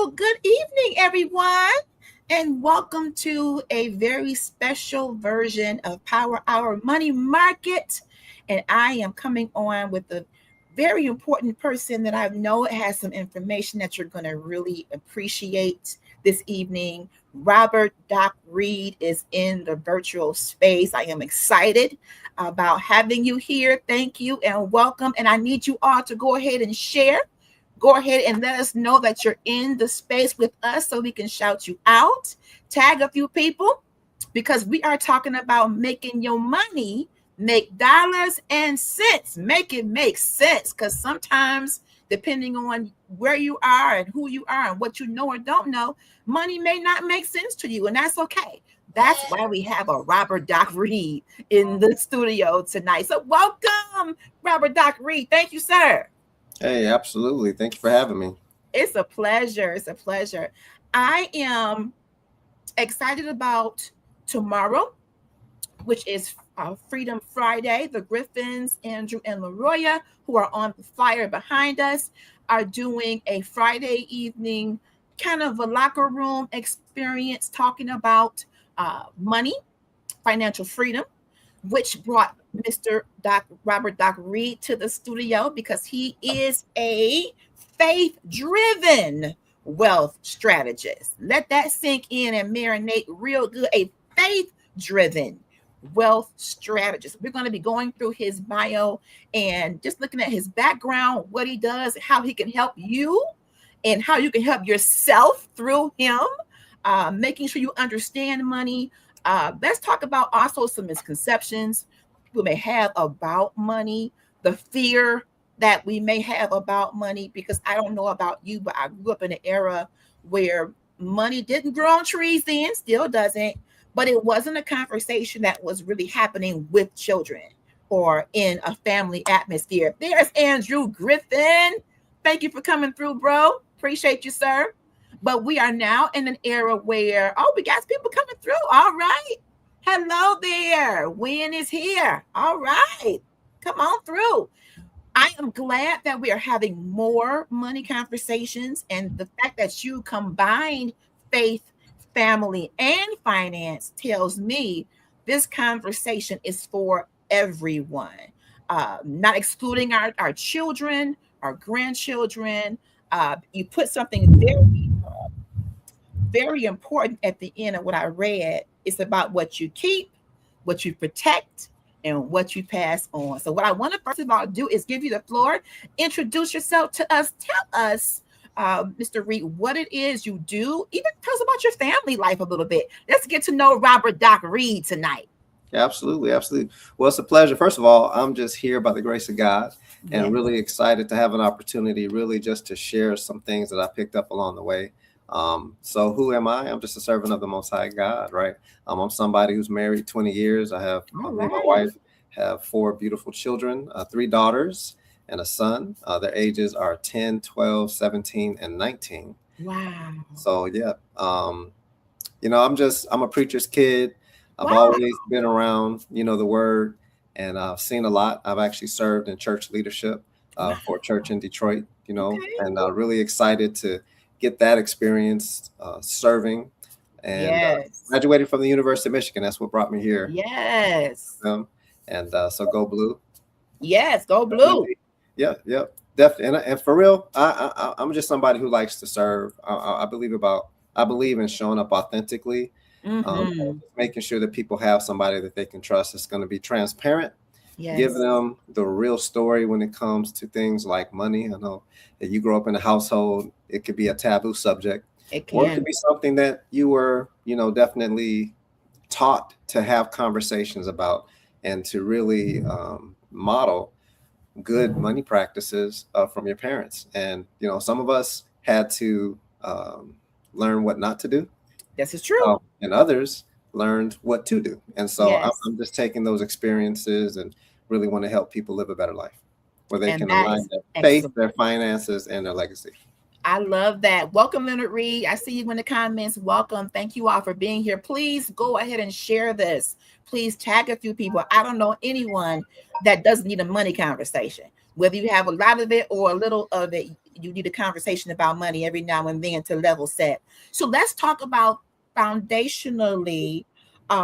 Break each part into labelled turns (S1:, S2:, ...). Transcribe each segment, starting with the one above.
S1: Well, good evening, everyone, and welcome to a very special version of Power Hour Money Market. And I am coming on with a very important person that I know has some information that you're going to really appreciate this evening. Robert Doc Reid is in the virtual space. I am excited about having you here. Thank you and welcome. And I need you all to go ahead and share. Go ahead and let us know that you're in the space with us so we can shout you out. Tag a few people because we are talking about making your money make dollars and cents. Make it make sense, because sometimes, depending on where you are and who you are and what you know or don't know, money may not make sense to you, and that's okay. That's why we have a Robert Doc Reid in the studio tonight. So welcome, Robert Doc Reid. Thank you, sir.
S2: Hey, absolutely. Thank you for having me.
S1: It's a pleasure. It's a pleasure. I am excited about tomorrow, which is Freedom Friday. The Griffins, Andrew and Laroya, who are on the flyer behind us, are doing a Friday evening kind of a locker room experience talking about money, financial freedom, which brought Mr. Robert Doc Reid to the studio because he is a faith-driven wealth strategist. Let that sink in and marinate real good. A faith-driven wealth strategist. We're going to be going through his bio and just looking at his background, what he does, how he can help you, and how you can help yourself through him, making sure you understand money. Let's talk about also some misconceptions people may have about money, the fear that we may have about money, because I don't know about you, but I grew up in an era where money didn't grow on trees then, still doesn't, but it wasn't a conversation that was really happening with children or in a family atmosphere. There's Andrew Griffin. Thank you for coming through, bro. Appreciate you, sir. But we are now in an era where, we got people coming through. All right. Hello there. Win is here. All right. Come on through. I am glad that we are having more money conversations, and the fact that you combined faith, family, and finance tells me this conversation is for everyone, not excluding our children, our grandchildren. You put something very important at the end of what I read. It's about what you keep, what you protect, and what you pass on. So what I want to first of all do is give you the floor. Introduce yourself to us. Tell us, Mr. Reid, what it is you do. Even tell us about your family life a little bit. Let's get to know Robert Doc Reid tonight.
S2: Absolutely. Absolutely. Well, it's a pleasure. First of all, I'm just here by the grace of God and really excited to have an opportunity really just to share some things that I picked up along the way. So who am I? I'm just a servant of the Most High God, right? I'm somebody who's married 20 years. I have me and my wife have 4 beautiful children, 3 daughters and a son. Their ages are 10, 12, 17, and 19.
S1: Wow.
S2: So yeah, I'm a preacher's kid. I've always been around, the word, and I've seen a lot. I've actually served in church leadership for a church in Detroit, and really excited to get that experience serving, and graduated from the University of Michigan. That's what brought me here.
S1: Yes.
S2: And so go blue.
S1: Yes, go blue.
S2: Yeah, definitely. And for real, I'm just somebody who likes to serve. I believe in showing up authentically, making sure that people have somebody that they can trust. It's going to be transparent. Giving them the real story when it comes to things like money. I know that you grow up in a household, it could be a taboo subject. Or it could be something that you were, definitely taught to have conversations about and to really model good money practices from your parents. And, some of us had to learn what not to do.
S1: This is true.
S2: And others learned what to do. And so I'm just taking those experiences and really want to help people live a better life where they can align their faith, their finances, and their legacy.
S1: I love that. Welcome, Leonard Reid. I see you in the comments. Welcome. Thank you all for being here. Please go ahead and share this. Please tag a few people. I don't know anyone that doesn't need a money conversation. Whether you have a lot of it or a little of it, you need a conversation about money every now and then to level set. So let's talk about foundationally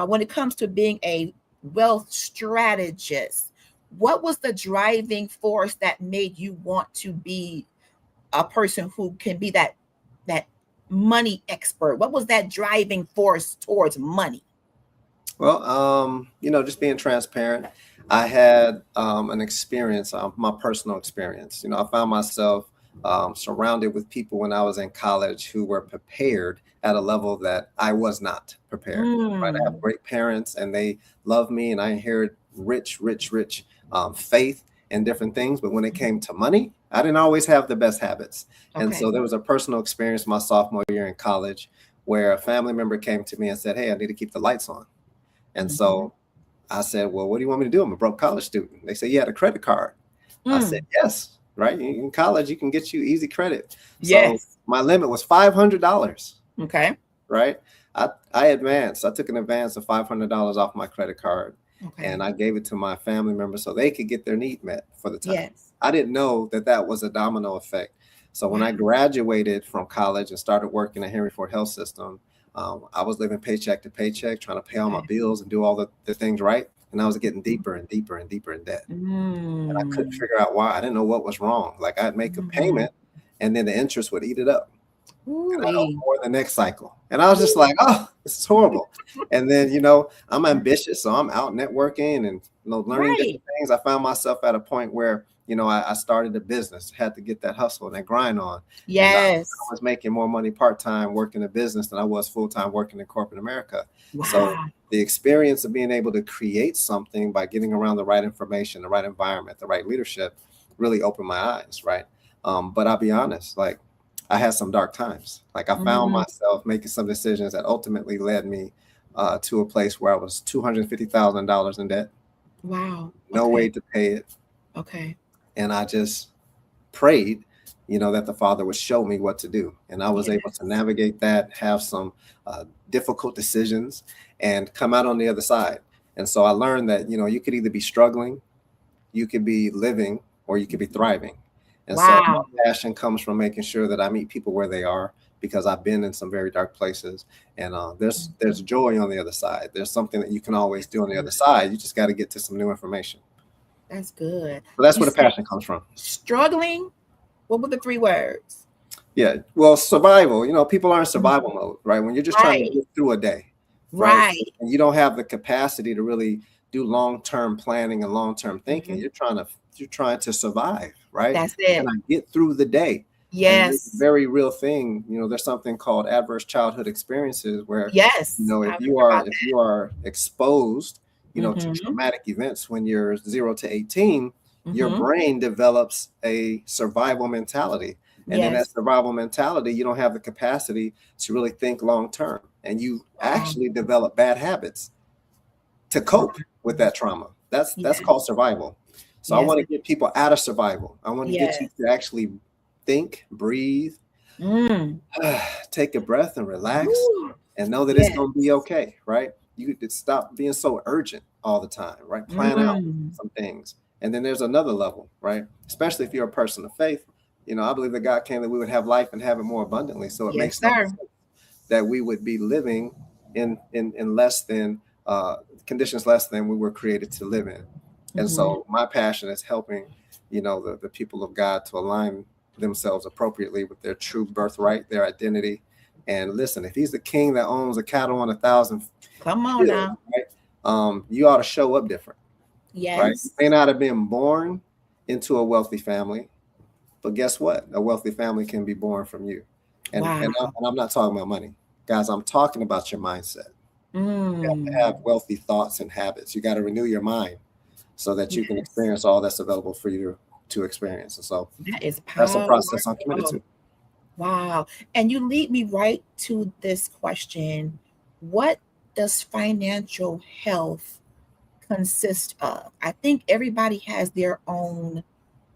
S1: when it comes to being a wealth strategist. What was the driving force that made you want to be a person who can be that money expert? What was that driving force towards money?
S2: Well, just being transparent, I had an experience, my personal experience. I found myself surrounded with people when I was in college who were prepared at a level that I was not prepared. Right? I have
S1: Mm,
S2: great parents and they love me, and I inherited rich faith and different things. But when it came to money, I didn't always have the best habits. And
S1: okay.
S2: so there was a personal experience my sophomore year in college where a family member came to me and said, "Hey, I need to keep the lights on." And
S1: Mhm.
S2: so I said, "Well, what do you want me to do? I'm a broke college student." They said, "You had a credit card." I said,
S1: Mm,
S2: "Yes." Right. In college, you can get you easy credit. So
S1: yes.
S2: my limit was $500.
S1: Okay.
S2: Right. I advanced. I took an advance of $500 off my credit card, and
S1: Okay.
S2: I gave it to my family members so they could get their need met for the time.
S1: Yes.
S2: I didn't know that that was a domino effect. So when
S1: Wow.
S2: I graduated from college and started working at Henry Ford Health System, I was living paycheck to paycheck, trying to pay all my
S1: Okay.
S2: bills and do all the things right. And I was getting deeper and deeper and deeper in debt. And I couldn't
S1: Mm.
S2: figure out why. I didn't know what was wrong. Like I'd make a
S1: Mhm.
S2: payment and then the interest would eat it up. And I don't
S1: Ooh-wee.
S2: more the next cycle. And I was just
S1: Ooh.
S2: like, oh, this is horrible. And then, I'm ambitious. So I'm out networking and, learning
S1: Right.
S2: different things. I found myself at a point where, I started a business, had to get that hustle and that grind on. And I
S1: Yes.
S2: was making more money part-time working a business than I was full-time working in corporate America. So
S1: Wow.
S2: the experience of being able to create something by getting around the right information, the right environment, the right leadership really opened my eyes. Right. But I'll be honest, like, I had some dark times. Like I found
S1: Mm.
S2: myself making some decisions that ultimately led me to a place where I was $250,000 in debt,
S1: Wow.
S2: no way
S1: Okay.
S2: to pay it,
S1: Okay.
S2: and I just prayed, that the Father would show me what to do, and I was able to
S1: Yes.
S2: navigate that, have some difficult decisions, and come out on the other side. And so I learned that you could either be struggling, you could be living, or you could be thriving. And so my
S1: Wow.
S2: passion comes from making sure that I meet people where they are because I've been in some very dark places, and there's
S1: Mhm.
S2: joy on the other side. There's something that you can always
S1: That's
S2: do on the
S1: good.
S2: other side. You just got to get to some new information.
S1: That's good.
S2: So that's
S1: You
S2: where the
S1: said
S2: passion comes from.
S1: struggling. What were the three words?
S2: Yeah. Well, survival, people are in
S1: Mm.
S2: survival mode, right? When you're just trying to
S1: Right.
S2: get through a day, right?
S1: Right.
S2: And you don't have the capacity to really do long-term planning and long-term thinking.
S1: Mhm.
S2: You're trying to survive, right?
S1: That's it.
S2: Can I get through the day? And there's a
S1: Yes.
S2: very real thing, there's something called adverse childhood experiences where,
S1: Yes.
S2: if
S1: I've
S2: you
S1: heard
S2: are
S1: about
S2: if you are exposed,
S1: that.
S2: to
S1: Mhm.
S2: traumatic events when you're 0 to 18, your
S1: Mhm.
S2: brain develops a survival mentality. And in that
S1: Yes.
S2: survival mentality, you don't have the capacity to really think long term. And you
S1: Wow.
S2: actually develop bad habits to
S1: Wow.
S2: cope with that trauma. That's called
S1: Yes.
S2: survival. So I
S1: Yes.
S2: want to get people out of survival. I want to get you
S1: Yes.
S2: to actually think, breathe,
S1: Mm.
S2: take a breath and relax
S1: Woo.
S2: and know that it's
S1: Yes.
S2: going to be okay, right? You could stop being so urgent all the time, right? Plan out
S1: Mm.
S2: some things. And then there's another level, right? Especially if you're a person of faith. I believe that God came that we would have life and have it more abundantly. So it
S1: Yes,
S2: makes no
S1: sir.
S2: sense that we would be living in less than conditions less than we were created to live in. And
S1: Mhm.
S2: so my passion is helping, the people of God to align themselves appropriately with their true birthright, their identity. And listen, if he's the king that owns a cattle on 1,000
S1: Come on
S2: hills,
S1: now.
S2: right? You ought to show up different, right? You
S1: Yes.
S2: may not have been born into a wealthy family, but guess what? A wealthy family can be born from you. And
S1: Wow.
S2: and, I, and I'm not talking about money, guys. I'm talking about your mindset. You have to have
S1: Mm.
S2: wealthy thoughts and habits. You got to renew your mind so that you can
S1: Yes.
S2: experience all that's available for you to experience. And so
S1: That is
S2: that's a process I'm committed
S1: powerful.
S2: to.
S1: Wow. And you lead me right to this question. What does financial health consist of? I think everybody has their own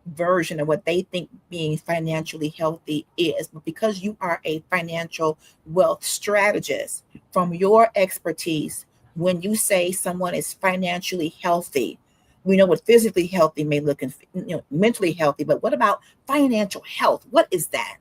S1: version of what they think being financially healthy is. But because you are a financial wealth strategist, from your expertise, when you say someone is financially healthy, we know what physically healthy may look and mentally healthy, but what about financial health? What is that?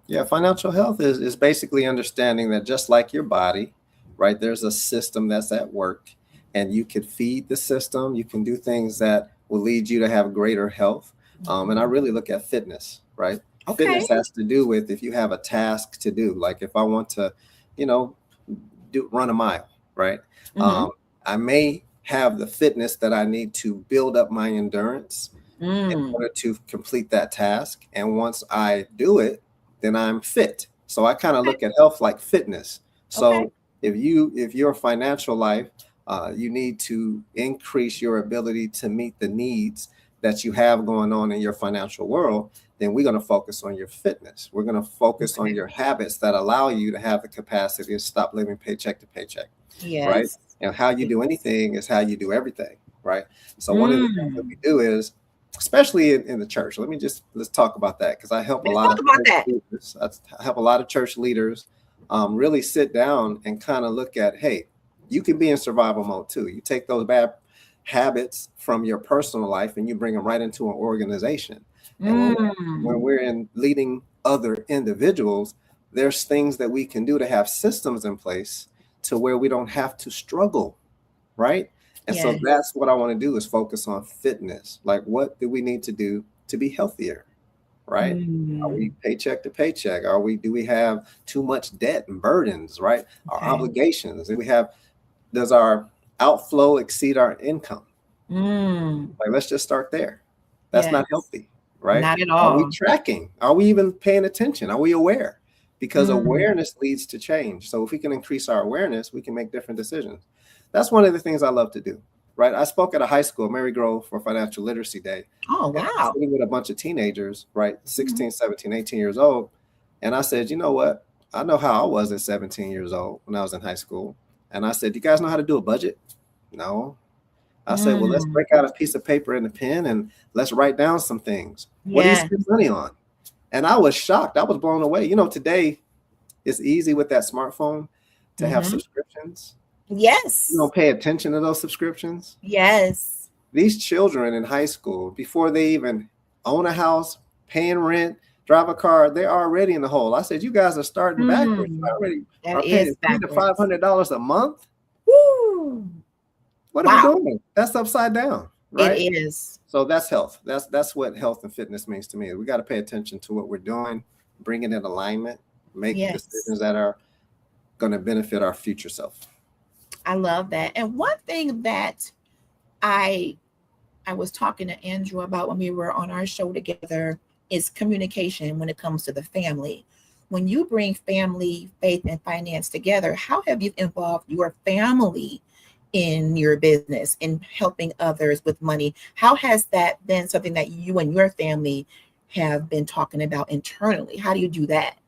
S2: Yeah, financial health is basically understanding that just like your body, right, there's a system that's at work, and you can feed the system. You can do things that will lead you to have greater health. And I really look at fitness, right?
S1: Okay.
S2: Fitness has to do with if you have a task to do, like if I want to, you know, run a mile, right?
S1: Mm-hmm.
S2: I may have the fitness that I need to build up my endurance in
S1: Mm.
S2: order to complete that task. And once I do it, then I'm fit. So I kind of
S1: Okay.
S2: look at health like fitness.
S1: Okay.
S2: So if your financial life, you need to increase your ability to meet the needs that you have going on in your financial world, then we're going to focus on your fitness. We're going to focus on
S1: Okay.
S2: your habits that allow you to have the capacity to stop living paycheck to paycheck, right?
S1: Yes.
S2: And how you do anything is how you do everything, right? So one of the things that
S1: Mm.
S2: we do is, especially in the church, let's talk about that, because I help a
S1: Let's
S2: lot
S1: talk
S2: of
S1: about
S2: church
S1: that.
S2: leaders. I help a lot of church leaders really sit down and kind of look at, hey, you can be in survival mode too. You take those bad habits from your personal life and you bring them right into an organization. And when
S1: Mm.
S2: we're in leading other individuals, there's things that we can do to have systems in place to where we don't have to struggle, right? And so
S1: Yes.
S2: that's what I want to do, is focus on fitness. Like, what do we need to do to be healthier, right? Are
S1: Mm.
S2: we paycheck to paycheck? Do we have too much debt and burdens, right? Our
S1: Okay.
S2: obligations. Does our outflow exceed our income?
S1: Mm.
S2: Like, let's just start there. That's not
S1: Yes.
S2: healthy, right?
S1: Not at
S2: Are we
S1: all.
S2: tracking? Are we even paying attention? Are we aware? Because
S1: Mm.
S2: awareness leads to change. So if we can increase our awareness, we can make different decisions. That's one of the things I love to do, right? I spoke at a high school, Mary Grove, for Financial Literacy Day,
S1: Oh,
S2: and I was
S1: wow.
S2: sitting with a bunch of teenagers, right?
S1: Mhm.
S2: 16, 17, 18 years old. And I said, you know what? I know how I was at 17 years old when I was in high school. And I said, you guys know how to do a budget? No. I said, well, let's
S1: Mm.
S2: break out a piece of paper and a pen and let's write down some things. What do you
S1: Yes.
S2: spend money on? And I was shocked. I was blown away. Today it's easy with that smartphone to have
S1: Mm-hmm.
S2: subscriptions. You
S1: Yes.
S2: don't pay attention to those subscriptions.
S1: Yes.
S2: These children in high school, before they even own a house, paying rent, drive a car, they're already in the hole. I said, you guys are starting backwards. You
S1: Mm.
S2: already
S1: That
S2: are
S1: is
S2: paying
S1: backwards.
S2: $300 to $500 a month.
S1: Woo.
S2: What are we
S1: Wow.
S2: doing? That's upside down,
S1: It
S2: right?
S1: is.
S2: So that's health. That's what health and fitness means to me. We got to pay attention to what we're doing, bring it in alignment, make
S1: Yes.
S2: decisions that are going to benefit our future self.
S1: I love that. And one thing that I I was talking to Andrew about when we were on our show together is communication when it comes to the family. When you bring family, faith, and finance together, how have you involved your family in your business in helping others with money? How has that been something that you and your family have been talking about internally? How do you do that?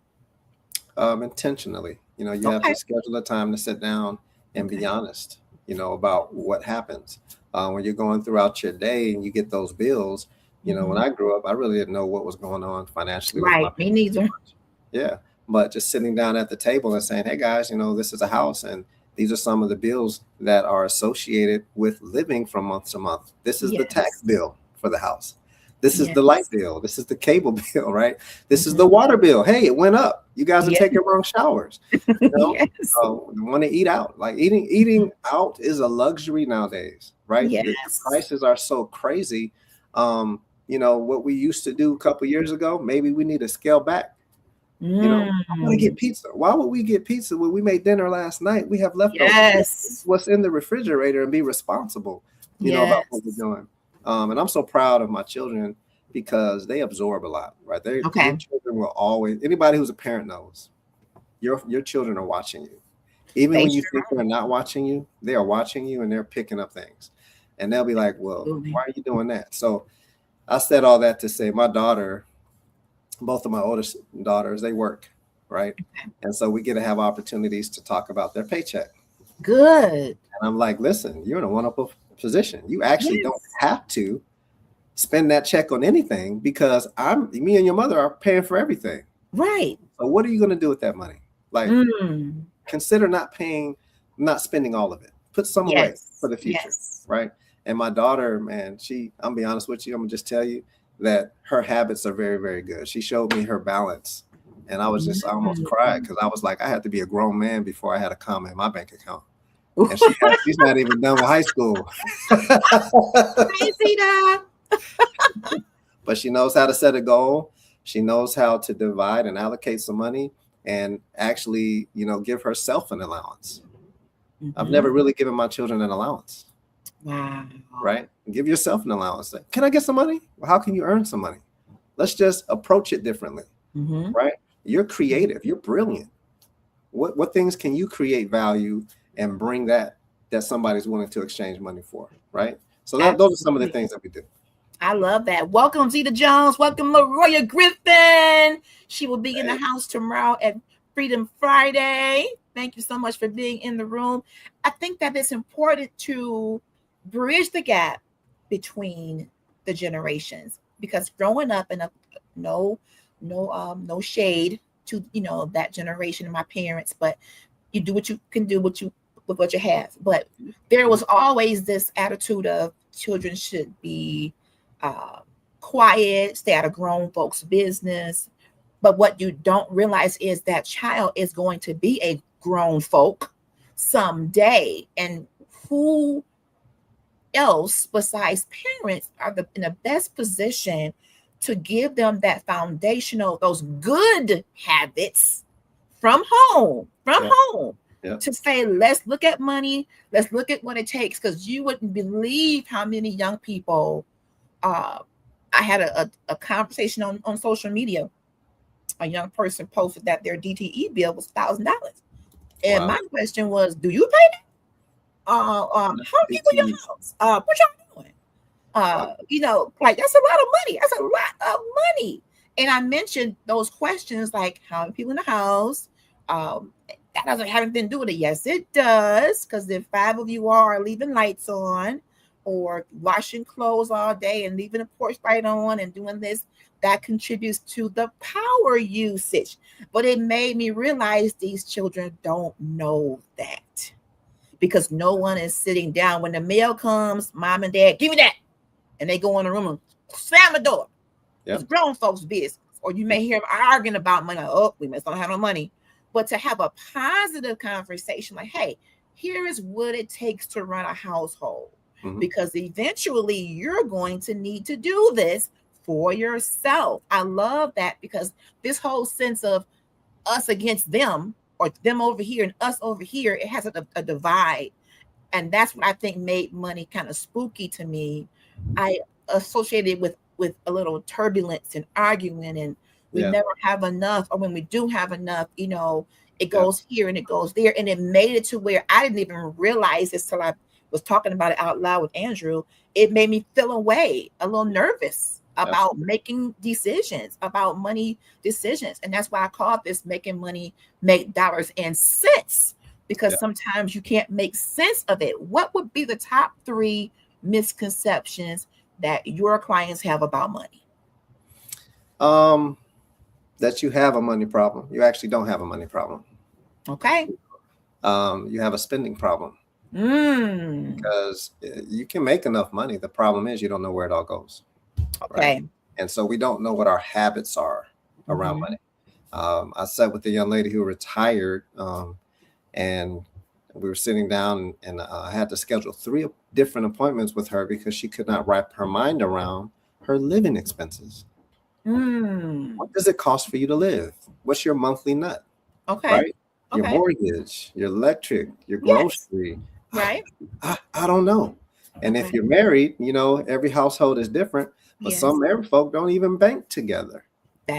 S2: Intentionally, you have to
S1: Okay.
S2: schedule a time to sit down and be
S1: Okay.
S2: honest, about what happens when you're going throughout your day and you get those bills. When
S1: Hmm.
S2: I grew up, I really didn't know what was going on financially with my
S1: Right. Me
S2: parents too
S1: neither.
S2: much. Yeah, but just sitting down at the table and saying, "Hey guys, this is a house, and these are some of the bills that are associated with living from month to month. This is the tax
S1: Yes.
S2: bill for the house. This is the light
S1: Yes.
S2: bill. This is the cable bill, right? This is
S1: Hmm.
S2: the water bill. Hey, it went up. You guys are
S1: Yes.
S2: taking wrong showers. You know,
S1: Yes.
S2: want to eat out. Like eating out is a luxury nowadays, right? The
S1: Yes.
S2: prices are so crazy. What we used to do a couple years ago, maybe we need to scale back. I want to get
S1: Mm.
S2: pizza. Why would we get pizza when we made dinner last night? We have leftovers. Let's eat
S1: Yes.
S2: what's in the refrigerator and be responsible, about what we're
S1: Yes.
S2: doing. And I'm so proud of my children because they absorb a lot, right? Your
S1: Okay.
S2: children will always. Anybody who's a parent knows your children are watching you. Even
S1: They
S2: when you
S1: sure
S2: think they're not watching you, they are watching you and they're picking up things. And they'll be like, "Well,
S1: absolutely.
S2: why are you doing that?" So I said all that to say my daughter, both of my oldest daughters, they work, right? And so we get to have opportunities to talk about their paycheck.
S1: Good.
S2: And I'm like, listen, you're in a one-up position. You actually don't
S1: Yes.
S2: have to spend that check on anything because me and your mother are paying for everything.
S1: Right.
S2: So what are you going to do with that money? Like,
S1: Mm.
S2: consider not spending all of it. Put some away
S1: Yes.
S2: for the future,
S1: Yes.
S2: right? And my daughter, man, I'm be honest with you, I'm gonna just tell you that her habits are very, very good. She showed me her balance. And I almost cried because I was like, I had to be a grown man before I had a comma in my bank account. And she's not even done with high school.
S1: Crazy that.
S2: But she knows how to set a goal. She knows how to divide and allocate some money and actually, give herself an allowance. I've never really given my children an allowance.
S1: Wow.
S2: Right? Give yourself an allowance. Can I get some money? Well, how can you earn some money? Let's just approach it differently. Right? You're creative. You're brilliant. What things can you create value and bring that somebody's willing to exchange money for? Right? So those are some of the things that we do.
S1: I love that. Welcome, Zeta Jones. Welcome, Laroya Griffin. She will be in the house tomorrow at Freedom Friday. Thank you so much for being in the room. I think that it's important to bridge the gap between the generations, because growing up in no shade to that generation of my parents, but you do what you can do with what you have. But there was always this attitude of children should be quiet, stay out of grown folks' business. But what you don't realize is that child is going to be a grown folk someday, and who else besides parents are in the best position to give them that foundational, those good habits from home, to say, let's look at money, let's look at what it takes, because you wouldn't believe how many young people. I had a conversation on social media. A young person posted that their DTE bill was $1,000, and my question was, "Do you pay that? How many people in your house? What y'all doing? Like, that's a lot of money. That's a lot of money." And I mentioned those questions, like how many people in the house. That doesn't have anything to do with it. Yes, it does, because if 5 of you are leaving lights on, or washing clothes all day and leaving the porch light on and doing this, that contributes to the power usage. But it made me realize these children don't know that, because no one is sitting down. When the mail comes, mom and dad, give me that. And they go in the room and slam the door. It's grown folks' business. Or you may hear them arguing about money. Like, oh, we must not have no money. But to have a positive conversation, like, hey, here is what it takes to run a household. Because eventually you're going to need to do this for yourself. I love that, because this whole sense of us against them, or them over here and us over here, it has a divide. And that's what I think made money kind of spooky to me. I associated with a little turbulence and arguing, and we never have enough, or when we do have enough, it goes here and it goes there. And it made it to where I didn't even realize this till I was talking about it out loud with Andrew. It made me feel a little nervous about making decisions, about money decisions. And that's why I call this Making Money Make Dollars and Cents, because sometimes you can't make sense of it. What would be the top 3 misconceptions that your clients have about money?
S2: That you have a money problem. You actually don't have a money problem.
S1: Okay.
S2: You have a spending problem. Because you can make enough money. The problem is you don't know where it all goes.
S1: Okay.
S2: Right? And so we don't know what our habits are around money. I sat with a young lady who retired, and we were sitting down, and I had to schedule 3 different appointments with her because she could not wrap her mind around her living expenses. What does it cost for you to live? What's your monthly nut?
S1: Okay.
S2: Right? Your mortgage, your electric, your grocery.
S1: Right.
S2: I don't know. And if you're married, every household is different, but some married folk don't even bank together.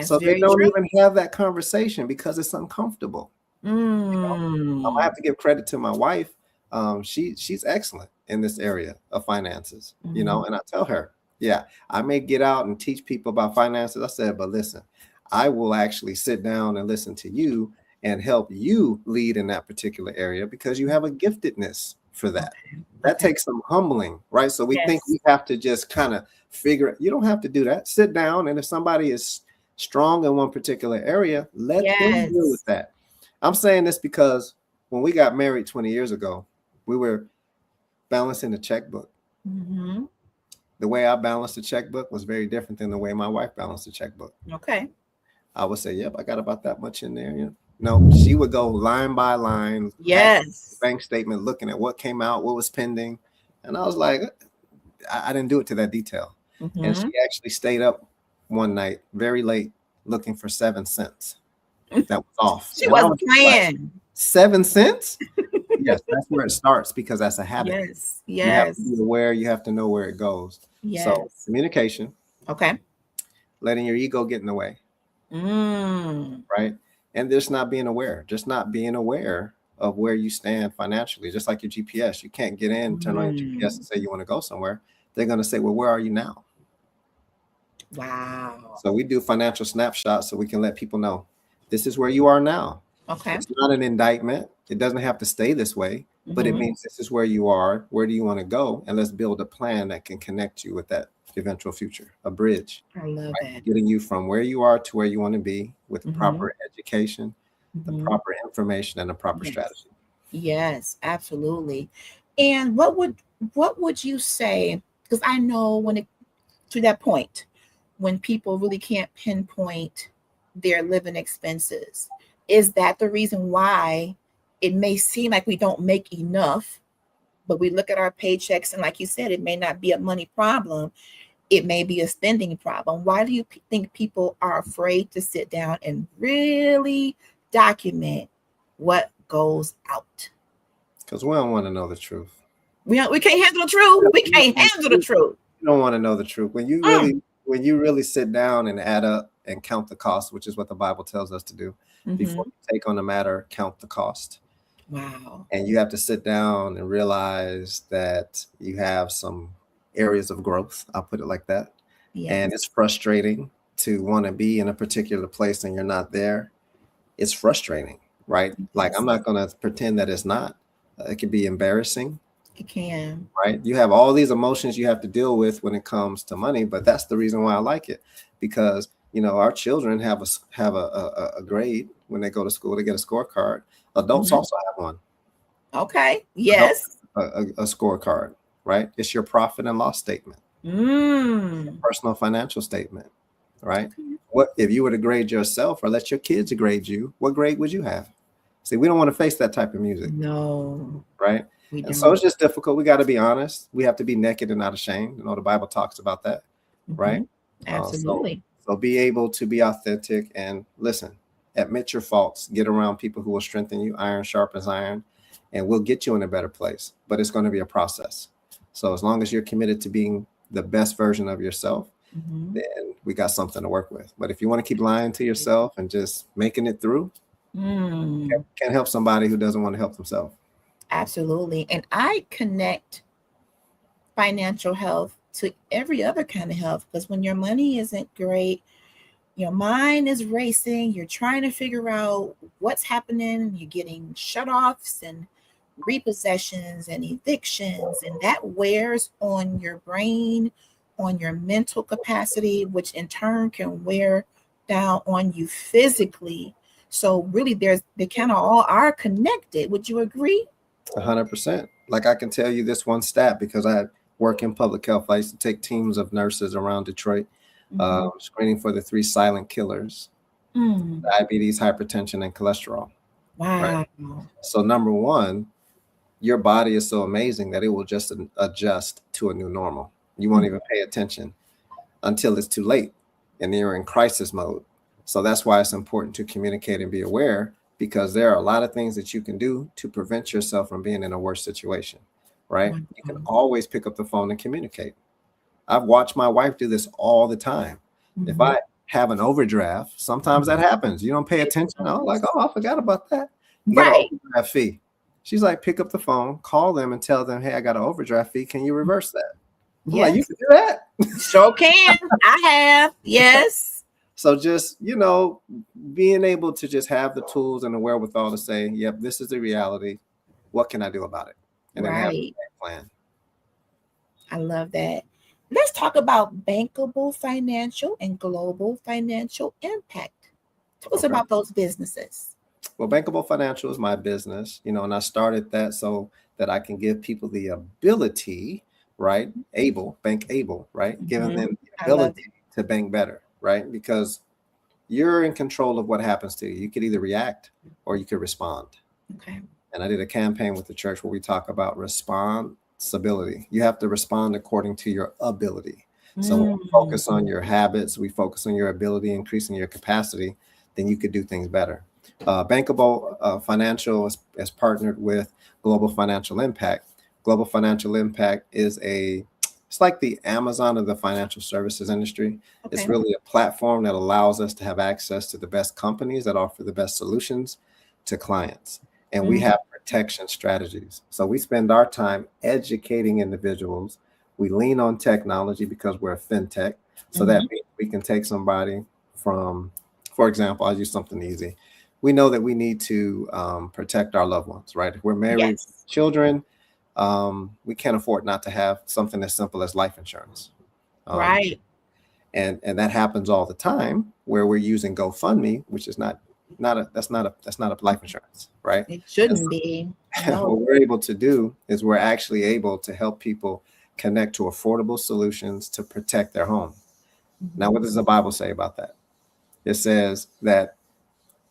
S2: So they don't even have that conversation because it's uncomfortable. I have to give credit to my wife. She's excellent in this area of finances, and I tell her, I may get out and teach people about finances. I said, but listen, I will actually sit down and listen to you and help you lead in that particular area, because you have a giftedness for that. That takes some humbling, right? So we think we have to just kind of figure it. You don't have to do that. Sit down, and if somebody is strong in one particular area, let them deal with that. I'm saying this because when we got married 20 years ago, we were balancing the checkbook.
S1: Mm-hmm.
S2: The way I balanced the checkbook was very different than the way my wife balanced the checkbook.
S1: Okay.
S2: I would say, yep, I got about that much in there. Yeah. No, she would go line by line, accurate
S1: Yes.
S2: bank statement, looking at what came out, what was pending. And I was like, I didn't do it to that detail. And she
S1: Mm-hmm.
S2: actually stayed up one night very late looking for 7 cents that was off.
S1: She
S2: And I was
S1: wasn't
S2: just like,
S1: playing.
S2: 7 cents? Yes, that's where it starts because that's a habit.
S1: Yes.
S2: You have to be
S1: Yes.
S2: aware, you have to know where it goes. So
S1: Yes.
S2: communication,
S1: Okay.
S2: letting your ego get in the way,
S1: Mm.
S2: right? And just not being aware of where you stand financially, just like your GPS. You can't get in, turn on your GPS
S1: Mm.
S2: and say you want to go somewhere. They're going to say, well, where are you now?
S1: Wow.
S2: So we do financial snapshots so we can let people know this is where you are now.
S1: Okay.
S2: It's not an indictment. It doesn't have to stay this way, but it
S1: Mm-hmm.
S2: means this is where you are. Where do you want to go? And let's build a plan that can connect you with that eventual future, a bridge,
S1: I love
S2: right?
S1: that.
S2: Getting you from where you are to where you want to be with the
S1: Mm-hmm.
S2: proper education, the
S1: Mm-hmm.
S2: proper information, and the proper
S1: Yes.
S2: strategy.
S1: Yes, absolutely. And what would you say? Because I know when it to that point, when people really can't pinpoint their living expenses, is that the reason why it may seem like we don't make enough, but we look at our paychecks and, like you said, it may not be a money problem, it may be a spending problem. Why do you think people are afraid to sit down and really document what goes out?
S2: Because we don't want to know the truth.
S1: We can't handle the truth. We can't handle the truth.
S2: You don't want to know the truth.
S1: Mm.
S2: When you really sit down and add up and count the cost, which is what the Bible tells us to do, before
S1: Mm-hmm.
S2: you take on the matter, count the cost.
S1: Wow.
S2: And you have to sit down and realize that you have some areas of growth. I'll put it like that. And it's
S1: Yes.
S2: frustrating to want to be in a particular place and you're not there. It's frustrating, right? Like, I'm
S1: Yes.
S2: not going to pretend that it's not. It can be embarrassing,
S1: It can.
S2: right? You have all these emotions you have to deal with when it comes to money, but that's the reason why I like it, because our children have a grade when they go to school. They get a scorecard. Adults
S1: Mhm.
S2: also have one.
S1: Okay.
S2: Adults
S1: Yes.
S2: have a scorecard, right? It's your profit and loss statement,
S1: Mm.
S2: personal financial statement, right?
S1: Okay.
S2: What if you were to grade yourself or let your kids grade you? What grade would you have? See, we don't want to face that type of music,
S1: No,
S2: right?
S1: we
S2: And so
S1: don't.
S2: it's just difficult. We got to be honest. We have to be naked and not ashamed. The Bible talks about that, right?
S1: Hmm.
S2: Uh, so,
S1: Absolutely.
S2: so be able to be authentic and listen. Admit your faults. Get around people who will strengthen you. Iron sharpens iron, and we'll get you in a better place. But it's going to be a process. So as long as you're committed to being the best version of yourself,
S1: Hmm.
S2: then we got something to work with. But if you want to keep lying to yourself and just making it through,
S1: Mm.
S2: can't help somebody who doesn't want to help themselves.
S1: Absolutely. And I connect financial health to every other kind of health, because when your money isn't great, your mind is racing, you're trying to figure out what's happening, you're getting shut-offs and repossessions and evictions, and that wears on your brain, on your mental capacity, which in turn can wear down on you physically. So really they kind of all are connected. Would you agree?
S2: 100%. Like, I can tell you this one stat because I work in public health. I used to take teams of nurses around Detroit,
S1: Mm-hmm.
S2: screening for the 3 silent killers:
S1: Mm.
S2: diabetes, hypertension, and cholesterol. Right.
S1: Wow.
S2: So number one, your body is so amazing that it will just adjust to a new normal. You won't
S1: Mm.
S2: even pay attention until it's too late, and then you're in crisis mode. So that's why it's important to communicate and be aware, because there are a lot of things that you can do to prevent yourself from being in a worse situation, right? You can
S1: Wow.
S2: always pick up the phone and communicate. I've watched my wife do this all the time. If
S1: Mhm.
S2: I have an overdraft, sometimes that happens. You don't pay
S1: It
S2: attention. Oh, like,
S1: does.
S2: oh, I forgot about that. You got an
S1: Right.
S2: overdraft fee. She's like, pick up the phone, call them and tell them, hey, I got an overdraft fee. Can you reverse that? I'm like, you
S1: Yes.
S2: can do that?
S1: Sure can. I have. Yes.
S2: So just, being able to just have the tools and the wherewithal to say, yep, this is the reality. What can I do about it? And then have
S1: Right.
S2: a plan.
S1: I love that. Let's talk about bankable financial and global financial impact. Tell us
S2: Okay.
S1: about those businesses.
S2: Well, Bankable Financial is my business, and I started that so that I can give people the ability right? Bank able, right? Giving them the
S1: I love
S2: ability to bank better, right? Because you're in control of what happens to you. You could either react or you could respond.
S1: it. Okay.
S2: And I did a campaign with the church where we talk about responsibility. You have to respond according to your ability. So when we
S1: Mm.
S2: focus on your habits, we focus on your ability, increasing your capacity, then you could do things better. Bankable Financial is partnered with Global Financial Impact. Global Financial Impact it's like the Amazon of the financial services industry. It's
S1: Okay.
S2: really a platform that allows us to have access to the best companies that offer the best solutions to clients. And we
S1: Mm.
S2: have protection strategies. So we spend our time educating individuals. We lean on technology because we're a fintech. So that
S1: Mhm.
S2: means we can take somebody from, for example, I'll use something easy. We know that we need to protect our loved ones, right? If we're married,
S1: Yes.
S2: children, we can't afford not to have something as simple as life insurance. Um,
S1: Right.
S2: and that happens all the time where we're using GoFundMe, which is not a life insurance, right?
S1: It
S2: And
S1: shouldn't be.
S2: so
S1: No.
S2: what we're able to do is we're actually able to help people connect to affordable solutions to protect their home. Now,
S1: Mhm.
S2: what does the Bible say about that? It says that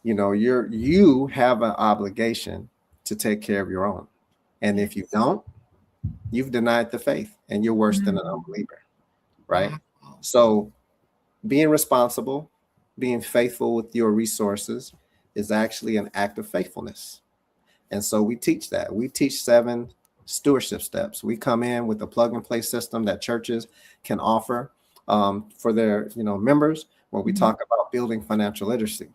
S2: you have an obligation to take care of your own, and if you
S1: Yes.
S2: don't, you've denied the faith, and you're worse than an
S1: Mm.
S2: unbeliever, right?
S1: Wow.
S2: So being responsible, being faithful with your resources is actually an act of faithfulness. And so we teach that. We teach 7 stewardship steps. We come in with a plug and play system that churches can offer for their members, where we
S1: Mhm.
S2: talk about building financial literacy.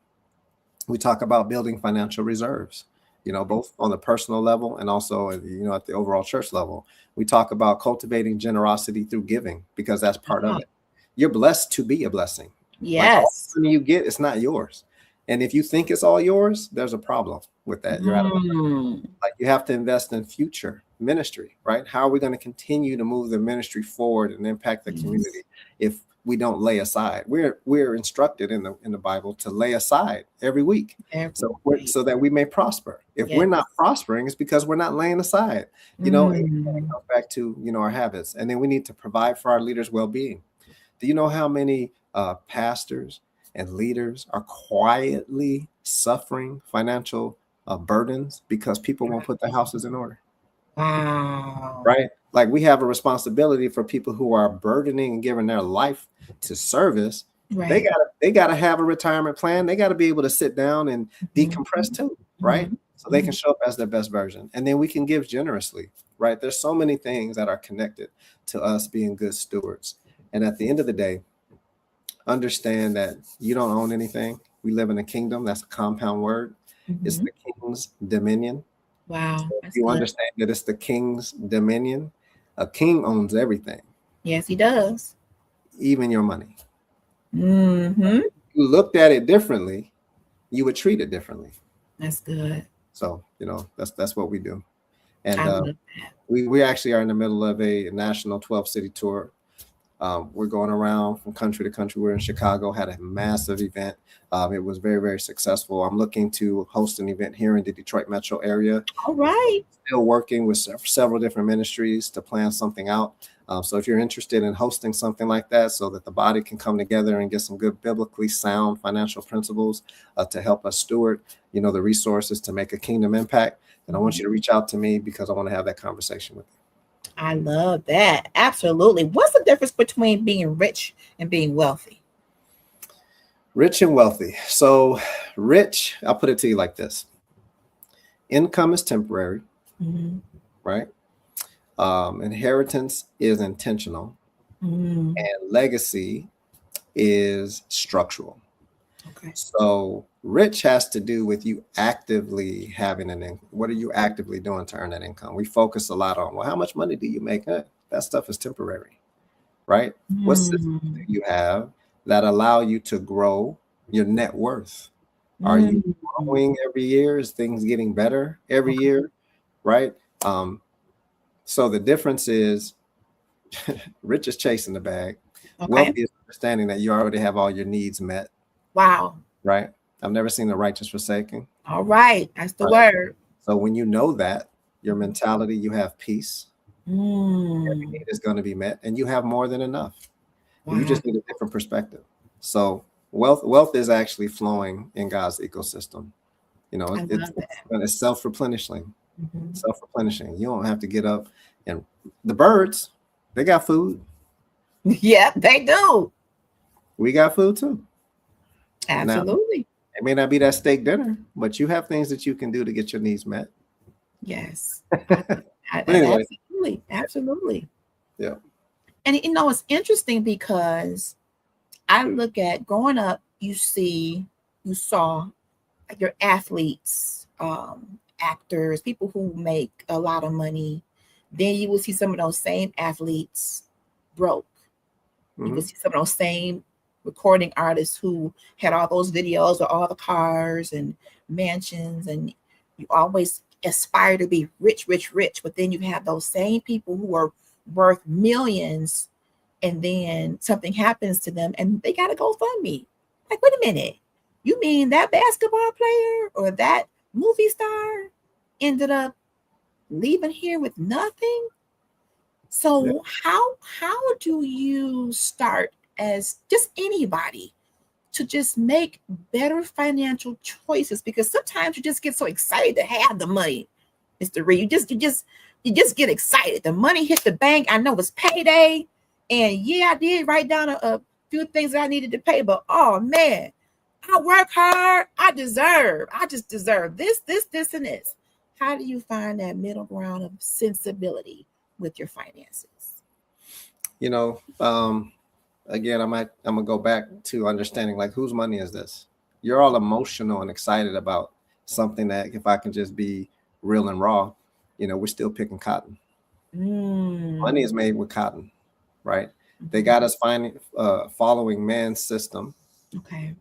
S2: We talk about building financial reserves, both on the personal level and also at the overall church level. We talk about cultivating generosity through giving because that's part of
S1: Ah,
S2: it. You're blessed to be a blessing. Like all
S1: yes.
S2: the money you get, it's not yours. And if you think it's all yours, there's a problem with that. You're out of
S1: Mm.
S2: like you have to invest in future ministry, right? How are we going to continue to move the ministry forward and impact the
S1: Yes.
S2: community if we don't lay aside? We're instructed in the Bible to lay aside every week,
S1: Every
S2: so
S1: week.
S2: so that we may prosper. If we're not
S1: Yes.
S2: prospering, it's because we're not laying aside. And it
S1: Mm.
S2: comes back to our habits, and then we need to provide for our leaders' well-being. Do you know how many pastors and leaders are quietly suffering financial burdens because people won't put their houses in order?
S1: Wow.
S2: Right? Like we have a responsibility for people who are burdening and giving their life to service. They
S1: Right.
S2: gotta have a retirement plan. They gotta be able to sit down and
S1: Mhm.
S2: decompress too, right?
S1: Mhm.
S2: So they can
S1: Mhm.
S2: show up as their best version. And then we can give generously, right? There's so many things that are connected to us being good stewards. And at the end of the day, understand that you don't own anything. We live in a kingdom. That's a compound word. It's
S1: Mhm.
S2: the king's dominion.
S1: Wow.
S2: So if
S1: That's
S2: you
S1: good.
S2: understand that it's the king's dominion, a king owns everything,
S1: Yes, he does.
S2: even your money.
S1: Mhm.
S2: If you looked at it differently, you would treat it differently.
S1: That's good.
S2: So, that's what we do. And
S1: I love that.
S2: we actually are in the middle of a national 12 city tour. We're going around from country to country. We're in Chicago, had a massive event. It was very, very successful. I'm looking to host an event here in the Detroit metro area.
S1: All right.
S2: Still working with several different ministries to plan something out. So if you're interested in hosting something like that so that the body can come together and get some good biblically sound financial principles to help us steward, the resources to make a kingdom impact, then I want you
S1: Mhm.
S2: to reach out to me because I want to have that conversation with you.
S1: I love that. Absolutely. What's the difference between being rich and being wealthy?
S2: Rich and wealthy. So rich, I'll put it to you like this. Income is temporary,
S1: Mhm.
S2: right? Inheritance is intentional,
S1: Mm.
S2: and legacy is structural.
S1: Okay.
S2: So rich has to do with you actively having an income. What are you actively doing to earn that income? We focus a lot on, well, how much money do you make? That stuff is temporary, right? What systems
S1: Mm.
S2: do you have that allow you to grow your net worth? Are you
S1: Mm.
S2: growing every year? Is things getting better every
S1: Okay.
S2: year? Right. So the difference is rich is chasing the bag.
S1: Okay.
S2: Wealthy is understanding that you already have all your needs met.
S1: Wow.
S2: Right. I've never seen the righteous forsaken.
S1: All right. That's the
S2: Right.
S1: word.
S2: So when you know that, your mentality, you have peace. Every need is going to be met, and you have more than enough.
S1: Wow.
S2: You just need a different perspective. So wealth is actually flowing in God's ecosystem. You know,
S1: I love that.
S2: it's self-replenishing. Self-replenishing. You don't have to get up, and the birds, they got food.
S1: Yeah, they do.
S2: We got food too.
S1: Absolutely.
S2: Now, it may not be that steak dinner, but you have things that you can do to get your needs met.
S1: Yes.
S2: Anyway.
S1: Absolutely.
S2: Yeah.
S1: And it's interesting because I look at growing up, you saw your athletes, actors, people who make a lot of money. Then you will see some of those same athletes broke. You will see some of those same recording artists who had all those videos with all the cars and mansions, and you always aspire to be rich, rich, rich. But then you have those same people who are worth millions, and then something happens to them and they got to go fund me. Like, wait a minute. You mean that basketball player or that movie star ended up leaving here with nothing? So how do you start as just anybody to just make better financial choices? Because sometimes you just get so excited to have the money, Mr. Reid. You just get excited. The money hit the bank. I know it's payday, and I did write down a few things that I needed to pay, but oh man, I work hard. I just deserve this, and this. How do you find that middle ground of sensibility with your finances?
S2: Again, I'm gonna go back to understanding, like, whose money is this? You're all emotional and excited about something that, if I can just be real and raw, we're still picking cotton. Money is made with cotton, right? They got us following man's system.
S1: Okay.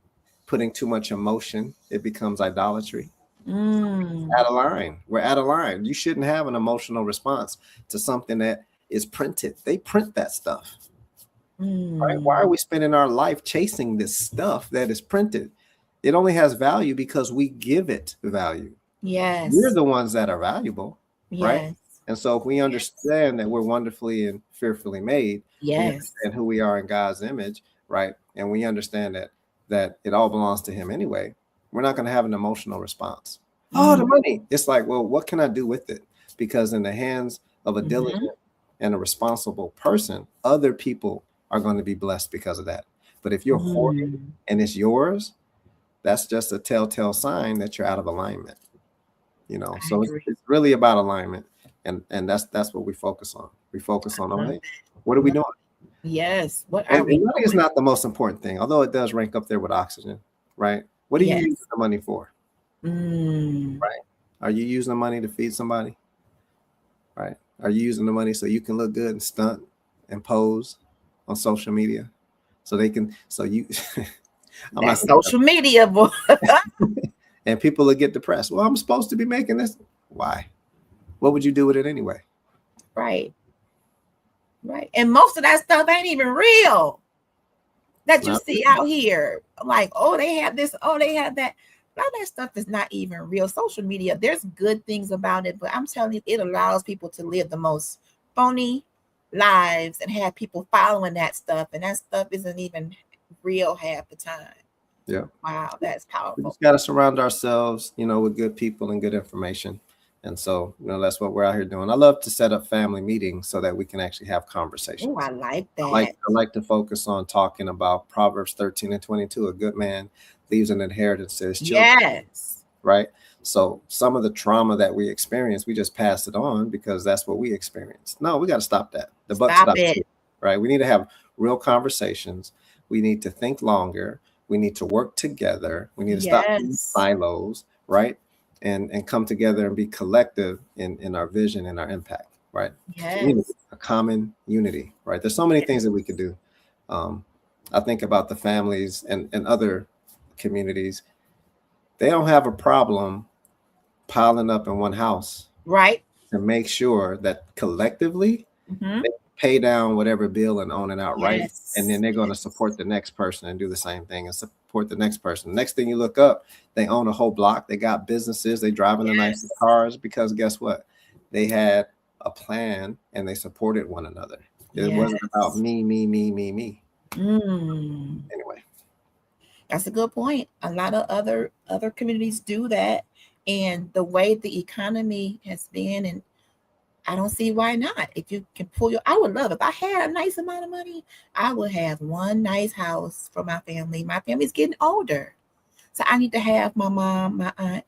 S2: Putting too much emotion, it becomes idolatry. Out of line. We're out of line. You shouldn't have an emotional response to something that is printed. They print that stuff. Right? Why are we spending our life chasing this stuff that is printed? It only has value because we give it value.
S1: Yes.
S2: We're the ones that are valuable, right?
S1: Yes.
S2: And so if we understand that we're wonderfully and fearfully made, we understand who we are in God's image, right? And we understand that it all belongs to him anyway, we're not going to have an emotional response. Oh, the money. It's like, well, what can I do with it? Because in the hands of a diligent and a responsible person, other people are going to be blessed because of that. But if you're hoarding and it's yours, that's just a telltale sign that you're out of alignment. So it's really about alignment, and that's what we focus on. We focus on, all right, what are we doing?
S1: Yes. What
S2: are
S1: we doing?
S2: Money is not the most important thing, although it does rank up there with oxygen, right? What do you use the money for? Right? Are you using the money to feed somebody? Right? Are you using the money so you can look good and stunt and pose on social media, so they can, I'm
S1: not social media, boy.
S2: And people will get depressed. Well, I'm supposed to be making this. Why? What would you do with it anyway?
S1: Right. And most of that stuff ain't even real that you see out here. Like, oh, they have this, oh, they have that. A lot of that stuff is not even real. Social media, there's good things about it, but I'm telling you, it allows people to live the most phony lives and have people following that stuff, and that stuff isn't even real half the time.
S2: Yeah.
S1: Wow, that's powerful.
S2: We just got to surround ourselves, with good people and good information. And so, that's what we're out here doing. I love to set up family meetings so that we can actually have conversations.
S1: Oh, I like that.
S2: I like to focus on talking about Proverbs 13:22. A good man leaves an inheritance to his children.
S1: Yes.
S2: Right. So some of the trauma that we experience, we just pass it on because that's what we experienced. No, we got to stop that. The buck stops it. Right. We need to have real conversations. We need to think longer. We need to work together. We need to stop being silos, right? And come together and be collective in our vision and our impact, right?
S1: Yes.
S2: A common unity, right? There's so many things that we could do. I think about the families and other communities. They don't have a problem piling up in one house,
S1: right?
S2: To make sure that collectively they pay down whatever bill and own it outright. And then they're going to support the next person and do the same thing and support the next person. Next thing you look up, they own a whole block. They got businesses. They driving the nicest cars because guess what? They had a plan and they supported one another. It wasn't about
S1: Yes.
S2: me.
S1: Mm.
S2: Anyway.
S1: That's a good point. A lot of other communities do that, and the way the economy has been, and I don't see why not. If you can pull your, I would love if I had a nice amount of money, I would have one nice house for my family. My family's getting older, so I need to have my mom, my aunt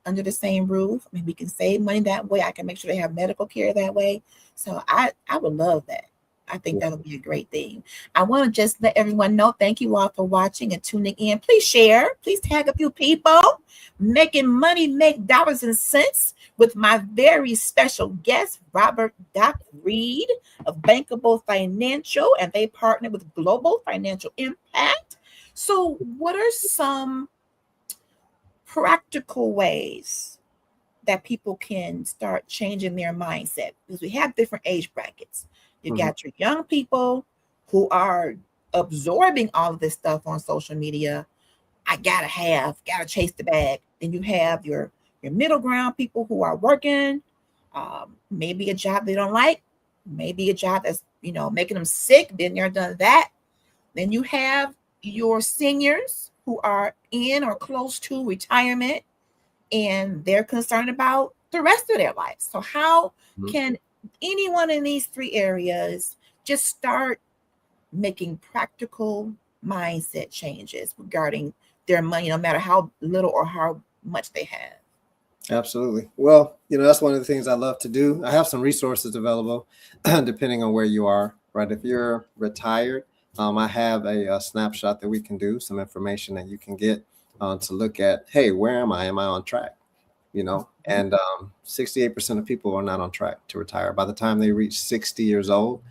S1: under the same roof. I mean, we can save money that way. I can make sure they have medical care that way. So I would love that. I think
S2: Yeah.
S1: that would be a great thing. I want to just let everyone know, thank you all for watching and tuning in. Please share. Please tag a few people. Making money, make dollars and cents with my very special guest, Robert Doc Reid of Bankable Financial, and they partner with Global Financial Impact. So, what are some practical ways that people can start changing their mindset? Because we have different age brackets. You
S2: Mhm.
S1: got your young people who are absorbing all of this stuff on social media. I gotta chase the bag. Then you have your middle ground people who are working, maybe a job they don't like, maybe a job that's making them sick. Then they're done that. Then you have your seniors who are in or close to retirement, and they're concerned about the rest of their life. So how
S2: Mhm.
S1: can anyone in these three areas just start making practical mindset changes regarding their money, no matter how little or how much they have?
S2: Absolutely. Well, that's one of the things I love to do. I have some resources available depending on where you are, right? If you're retired, I have a snapshot that we can do, some information that you can get to look at, hey, where am I? Am I on track?
S1: Mhm.
S2: And 68% of people are not on track to retire. By the time they reach 60 years old,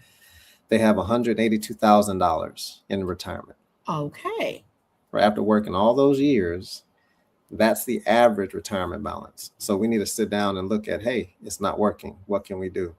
S2: they have $182,000 in retirement.
S1: Okay.
S2: Right after working all those years, that's the average retirement balance. So we need to sit down and look at, hey, it's not working. What can we do?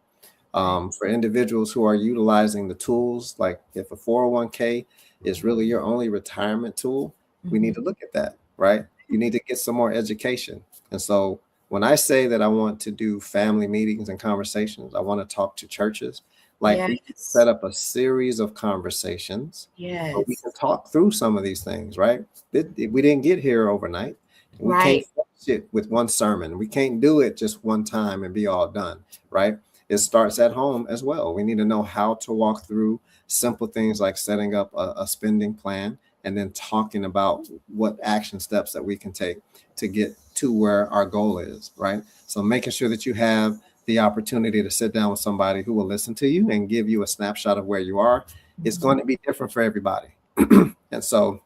S1: Right.
S2: For individuals who are utilizing the tools, like if a 401k is really your only retirement tool, we need
S1: Mhm.
S2: to look at that, right? You need to get some more education. And so when I say that I want to do family meetings and conversations, I want to talk to churches, like we can
S1: Yes.
S2: set up a series of conversations where we
S1: Yes.
S2: can talk through some of these things, right? We didn't get here overnight. We can't
S1: Right.
S2: fix it with one sermon. We can't do it just one time and be all done, right? It starts at home as well. We need to know how to walk through simple things like setting up a spending plan and then talking about what action steps that we can take to get to where our goal is, right? So making sure that you have the opportunity to sit down with somebody who will listen to you and give you a snapshot of where you are. It's
S1: Mhm.
S2: going to be different for everybody. And so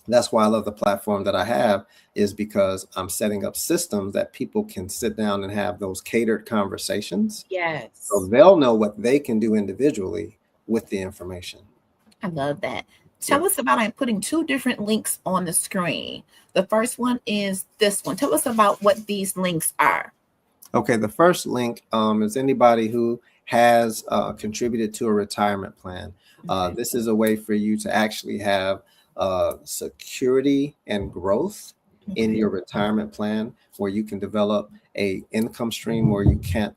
S2: that's why I love the platform that I have, is because I'm setting up systems that people can sit down and have those catered conversations. So
S1: Yes.
S2: they'll know what they can do individually with the information.
S1: I love that.
S2: Yeah.
S1: Tell us about, I'm putting two different links on the screen. The first one is this one. Tell us about what these links are.
S2: Okay. The first link is anybody who has contributed to a retirement plan.
S1: Okay.
S2: This is a way for you to actually have security and growth in
S1: Okay.
S2: your retirement plan, where you can develop a income stream where you can't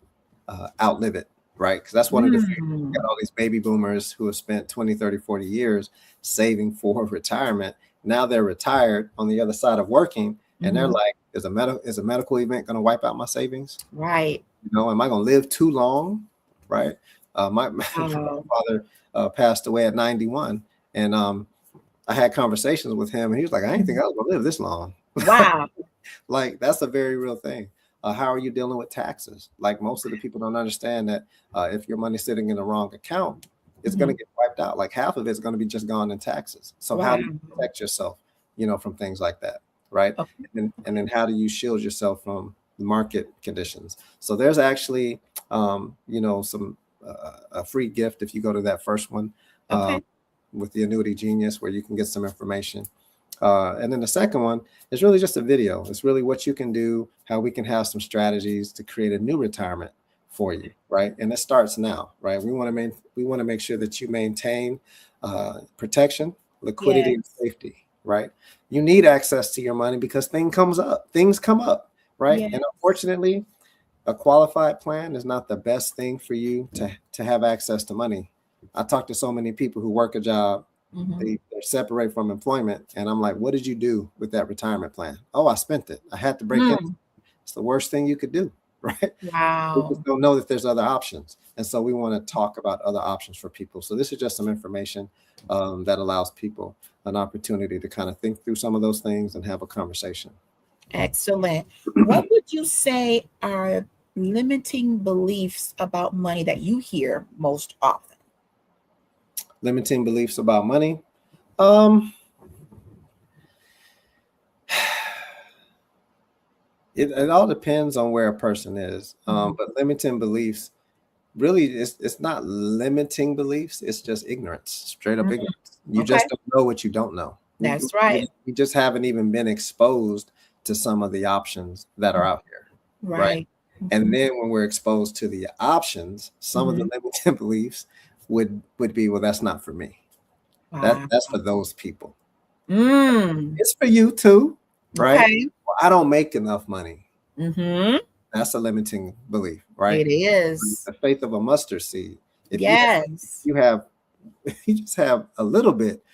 S2: outlive it, right? Because that's one of the fears.
S1: Mm.
S2: You got all these baby boomers who have spent 20, 30, 40 years saving for retirement. Now they're retired on the other side of working, and they're
S1: Mhm.
S2: like, is a medical event going to wipe out my savings?
S1: Right.
S2: Am I going to live too long? Right. My
S1: Wow.
S2: father passed away at 91, and I had conversations with him, and he was like, I didn't think
S1: Mhm.
S2: I was going to live this long.
S1: Wow.
S2: Like, that's a very real thing. How are you dealing with taxes? Like, most of the people don't understand that if your money's sitting in the wrong account, it's going to
S1: Mhm.
S2: get wiped out. Like, half of it's going to be just gone in taxes. So how do you
S1: Wow.
S2: protect yourself, from things like that, right?
S1: Okay.
S2: And then how do you shield yourself from market conditions? So there's actually, some a free gift if you go to that first one, uh,
S1: Okay.
S2: with the Annuity Genius, where you can get some information. And then the second one is really just a video. It's really what you can do, how we can have some strategies to create a new retirement for you, right? And it starts now, right? We want to make sure that you maintain protection, liquidity, and
S1: Yes.
S2: safety, right? You need access to your money because things come up, right?
S1: Yes.
S2: And unfortunately, a qualified plan is not the best thing for you to have access to money. I talk to so many people who work a job, they're separate from employment, and I'm like, what did you do with that retirement plan? Oh, I spent it. I had to break it. It's the worst thing you could do, right? We
S1: Wow.
S2: just don't know that there's other options, and so we want to talk about other options for people. So this is just some information that allows people an opportunity to kind of think through some of those things and have a conversation.
S1: Excellent. What would you say are limiting beliefs about money that you hear most often?
S2: Limiting beliefs about money. Um, it all depends on where a person is. But limiting beliefs really it's not limiting beliefs, it's just ignorance, straight up ignorance. You
S1: Okay.
S2: just don't know what you don't know.
S1: That's right.
S2: You just haven't even been exposed to some of the options that are out here. Right.
S1: Right.
S2: And then when we're exposed to the options, some of the limiting beliefs would be, well, that's not for me.
S1: Wow.
S2: That's for those people.
S1: Mm.
S2: It's for you too, right?
S1: Okay.
S2: Well, I don't make enough money.
S1: Mm-hmm.
S2: That's a limiting belief, right?
S1: It is.
S2: The faith of a mustard seed. If
S1: Yes.
S2: you have if you just have a little bit,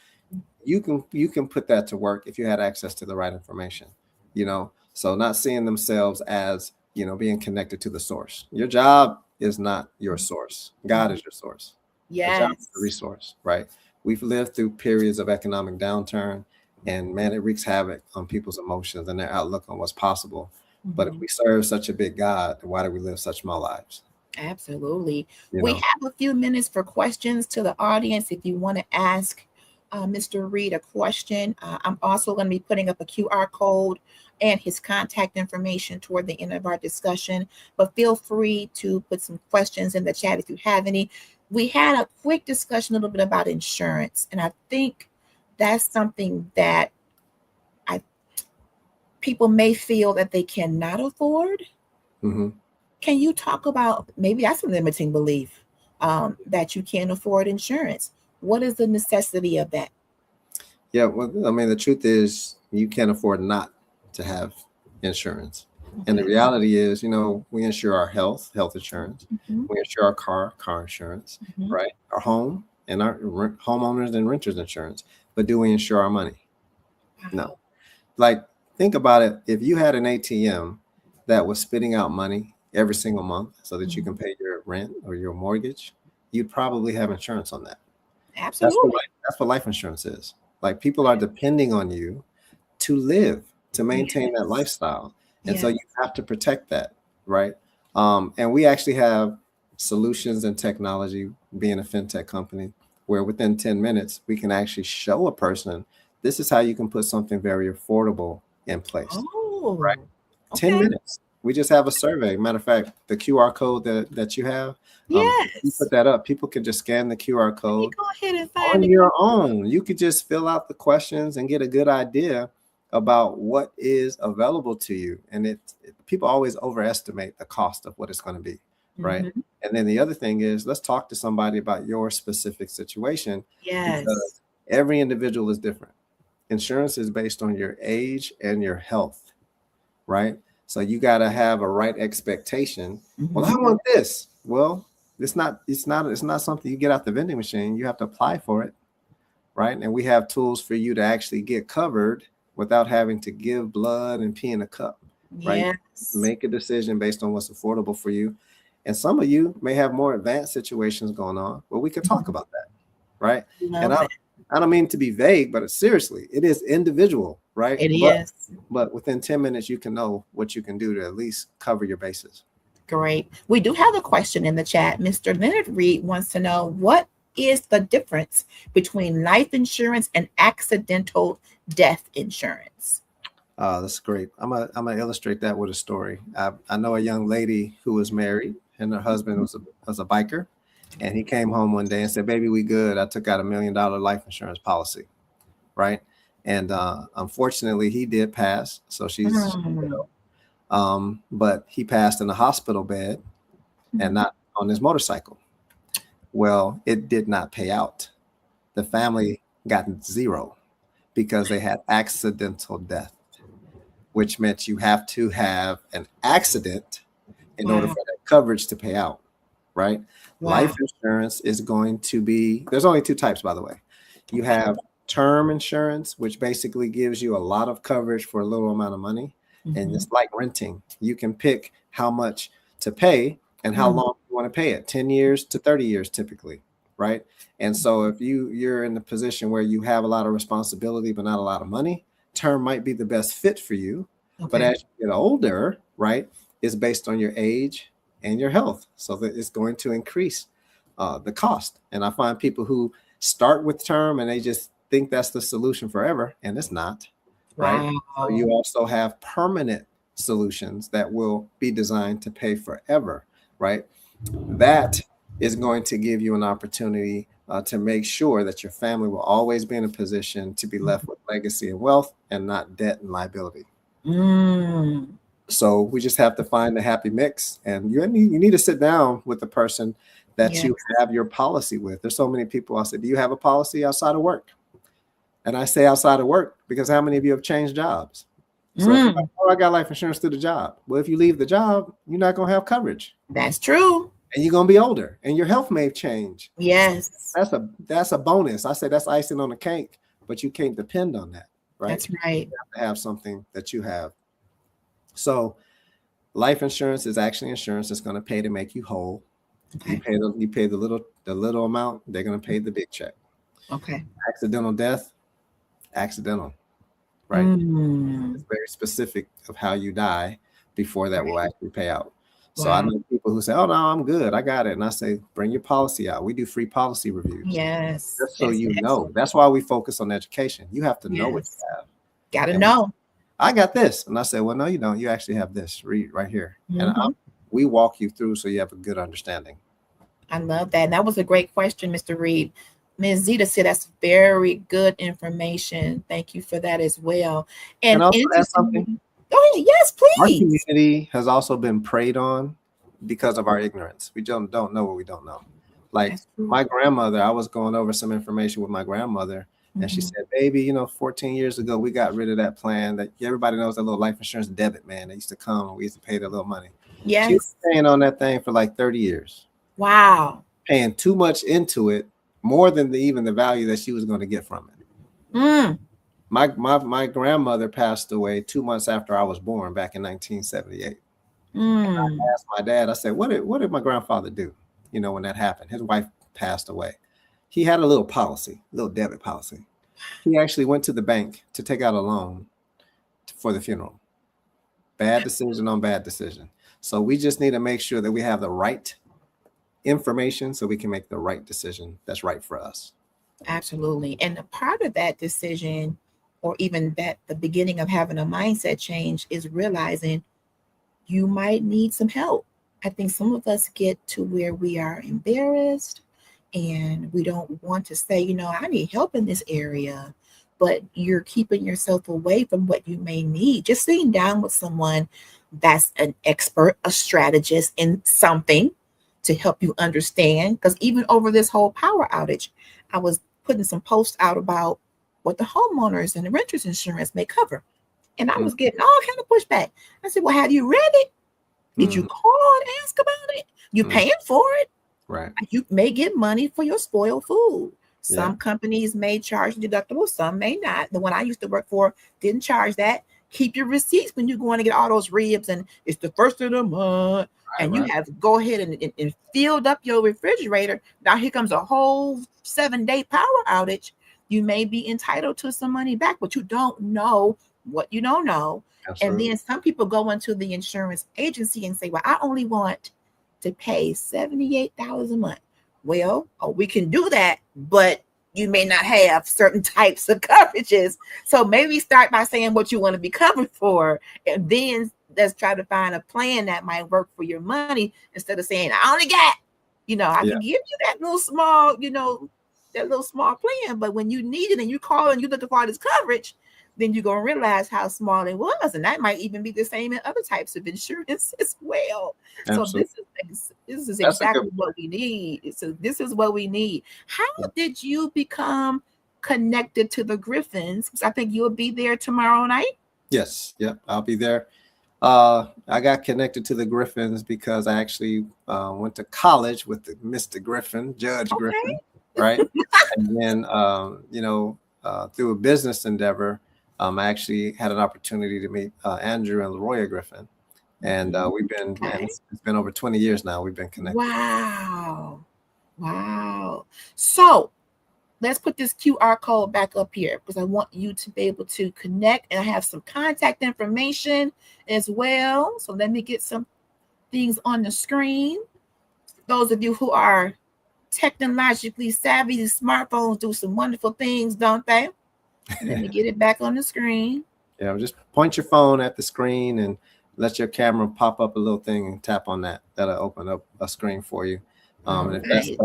S2: you can put that to work if you had access to the right information, you know. So not seeing themselves as, you know, being connected to the source. Your job is not your source. God is your source. Your job is the
S1: Yes.
S2: resource, right? We've lived through periods of economic downturn, and man, it wreaks havoc on people's emotions and their outlook on what's possible. But if we serve such a big God, why do we live such small lives?
S1: Absolutely.
S2: You
S1: We
S2: know?
S1: have a few minutes for questions to the audience. If you want to ask Mr. Reid a question, I'm also going to be putting up a QR code and his contact information toward the end of our discussion. But feel free to put some questions in the chat if you have any. We had a quick discussion a little bit about insurance, and I think that's something that people may feel that they cannot afford. Can you talk about, maybe that's a limiting belief, that you can't afford insurance? What is the necessity of that?
S2: Yeah, well, I mean, the truth is you can't afford not to have insurance. And the reality is, you know, we insure our health insurance. We insure our car insurance, right? Our home and our homeowners and renters insurance. But do we insure our money? No. Like, think about it. If you had an ATM that was spitting out money every single month so that you can pay your rent or your mortgage, you'd probably have insurance on that.
S1: Absolutely.
S2: That's what life insurance is. Like, people are depending on you to live, to maintain that lifestyle. And so you have to protect that, right? And we actually have solutions and technology, being a fintech company, where within 10 minutes, we can actually show a person, this is how you can put something very affordable in place.
S1: Oh,
S2: right? 10 minutes. We just have a survey. Matter of fact, the QR code that you have, you put that up. People can just scan the QR code.
S1: Go ahead and find
S2: on your own. You could just fill out the questions and get a good idea about what is available to you. And people always overestimate the cost of what it's going to be, right? And then the other thing is, let's talk to somebody about your specific situation. Because every individual is different. Insurance is based on your age and your health, right? So you got to have a right expectation. Well, I want this. Well, it's not something you get out the vending machine. You have to apply for it, right? And we have tools for you to actually get covered without having to give blood and pee in a cup, right? Make a decision based on what's affordable for you. And some of you may have more advanced situations going on, but we could talk about that, right? And I don't mean to be vague, but seriously, it is individual, right?
S1: It is.
S2: But within 10 minutes, you can know what you can do to at least cover your bases.
S1: Great. We do have a question in the chat. Mr. Leonard Reid wants to know, what is the difference between life insurance and accidental death insurance?
S2: That's great. I'm gonna illustrate that with a story. I know a young lady who was married, and her husband was a biker, and he came home one day and said, "Baby, we good. I took out $1 million life insurance policy," right? And unfortunately, he did pass. So she's, but he passed in a hospital bed and not on his motorcycle. Well, it did not pay out. The family got zero because they had accidental death, which meant you have to have an accident in order for that coverage to pay out, right?
S1: Wow.
S2: Life insurance is going to be, there's only two types, by the way. You have term insurance, which basically gives you a lot of coverage for a little amount of money. And it's like renting. You can pick how much to pay and how long you want to pay it, 10 years to 30 years typically, right? And so if you're in the position where you have a lot of responsibility but not a lot of money, term might be the best fit for you. But as you get older, right, it's based on your age and your health. So that it's going to increase the cost. And I find people who start with term and they just think that's the solution forever, and it's not, right?
S1: Wow.
S2: So you also have permanent solutions that will be designed to pay forever, right? That is going to give you an opportunity to make sure that your family will always be in a position to be left with legacy and wealth and not debt and liability. So we just have to find the happy mix, and you need to sit down with the person that you have your policy with. There's so many people. I said, do you have a policy outside of work? And I say outside of work because how many of you have changed jobs? So if you're like, oh, I got life insurance through the job. Well, if you leave the job, you're not going to have coverage.
S1: That's true.
S2: And you're going to be older and your health may change.
S1: Yes.
S2: That's a bonus. I say that's icing on the cake, but you can't depend on that, right?
S1: That's right.
S2: You have to have something that you have. So life insurance is actually insurance that's going to pay to make you whole. You pay the little amount, they're going to pay the big check. Accidental death, accidental, right? It's very specific of how you die before that will actually pay out. So I know people who say, oh no, I'm good, I got it. And I say, bring your policy out. We do free policy reviews.
S1: Yes.
S2: Just so you know. That's why we focus on education. You have to know what you have.
S1: Gotta know.
S2: I got this. And I say, well, no, you don't. You actually have this. Read right here. And we walk you through so you have a good understanding.
S1: I love that. And that was a great question, Mr. Reid. Ms. Zita said that's very good information. Thank you for that as well. And
S2: also add something.
S1: Oh, yes, please.
S2: Our community has also been preyed on because of our ignorance. We don't know what we don't know. Like my grandmother, I was going over some information with my grandmother, and she said, baby, 14 years ago, we got rid of that plan that everybody knows, that little life insurance debit, man. They used to come and we used to pay the little money.
S1: Yes.
S2: She was paying on that thing for like 30 years.
S1: Wow.
S2: Paying too much into it, more than even the value that she was going to get from it. My grandmother passed away 2 months after I was born back in 1978. And I asked my dad, I said, what did my grandfather do? When that happened, his wife passed away. He had a little policy, a little debit policy. He actually went to the bank to take out a loan for the funeral. Bad decision on bad decision. So we just need to make sure that we have the right information so we can make the right decision that's right for us.
S1: Absolutely. And a part of that decision, or even that the beginning of having a mindset change, is realizing you might need some help. I think some of us get to where we are embarrassed and we don't want to say, I need help in this area, but you're keeping yourself away from what you may need. Just sitting down with someone that's an expert, a strategist in something to help you understand. Because even over this whole power outage, I was putting some posts out about what the homeowners and the renters insurance may cover. And I was getting all kind of pushback. I said, well, have you read it? Did you call and ask about it? You're paying for it.
S2: Right.
S1: You may get money for your spoiled food. Some companies may charge deductible, some may not. The one I used to work for didn't charge that. Keep your receipts when you're going to get all those ribs and it's the first of the month. And you have to go ahead and filled up your refrigerator. Now here comes a whole 7-day power outage. You may be entitled to some money back, but you don't know what you don't know. Absolutely. And then some people go into the insurance agency and say, well, I only want to pay $78 a month. Well, we can do that, but you may not have certain types of coverages. So maybe start by saying what you want to be covered for, and then let's try to find a plan that might work for your money instead of saying, I only got, I can give you that little small, that little small plan. But when you need it and you call and you look for this coverage, then you're going to realize how small it was. And that might even be the same in other types of insurance as well. Absolutely. So this is exactly what we need. So this is what we need. How did you become connected to the Griffins? Because I think you'll be there tomorrow night.
S2: Yes. Yep. I'll be there. I got connected to the Griffins because I actually went to college with Mr. Griffin, Judge
S1: Okay.
S2: Griffin, right? And then, through a business endeavor, I actually had an opportunity to meet Andrew and Laroya Griffin. And we've been, man,
S1: Okay.
S2: it's been over 20 years now. We've been connected.
S1: Wow. Wow. So let's put this QR code back up here because I want you to be able to connect, and I have some contact information as well. So let me get some things on the screen. Those of you who are technologically savvy, the smartphones do some wonderful things, don't they? Let me get it back on the screen.
S2: Yeah, just point your phone at the screen and let your camera pop up a little thing and tap on that. That'll open up a screen for you.
S1: All
S2: And if
S1: right.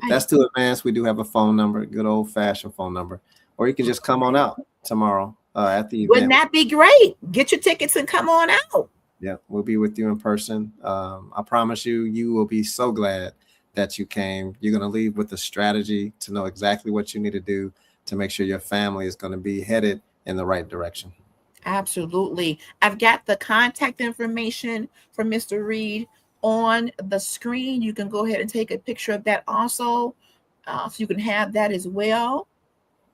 S2: that's too advanced, we do have a phone number, good old fashioned phone number, or you can just come on out tomorrow at the
S1: Wouldn't
S2: event.
S1: that be great? Get your tickets and come on out.
S2: Yeah, we'll be with you in person. I promise you, you will be so glad that you came. You're going to leave with a strategy to know exactly what you need to do to make sure your family is going to be headed in the right direction.
S1: Absolutely. I've got the contact information for Mr. Reid on the screen. You can go ahead and take a picture of that also, so you can have that as well.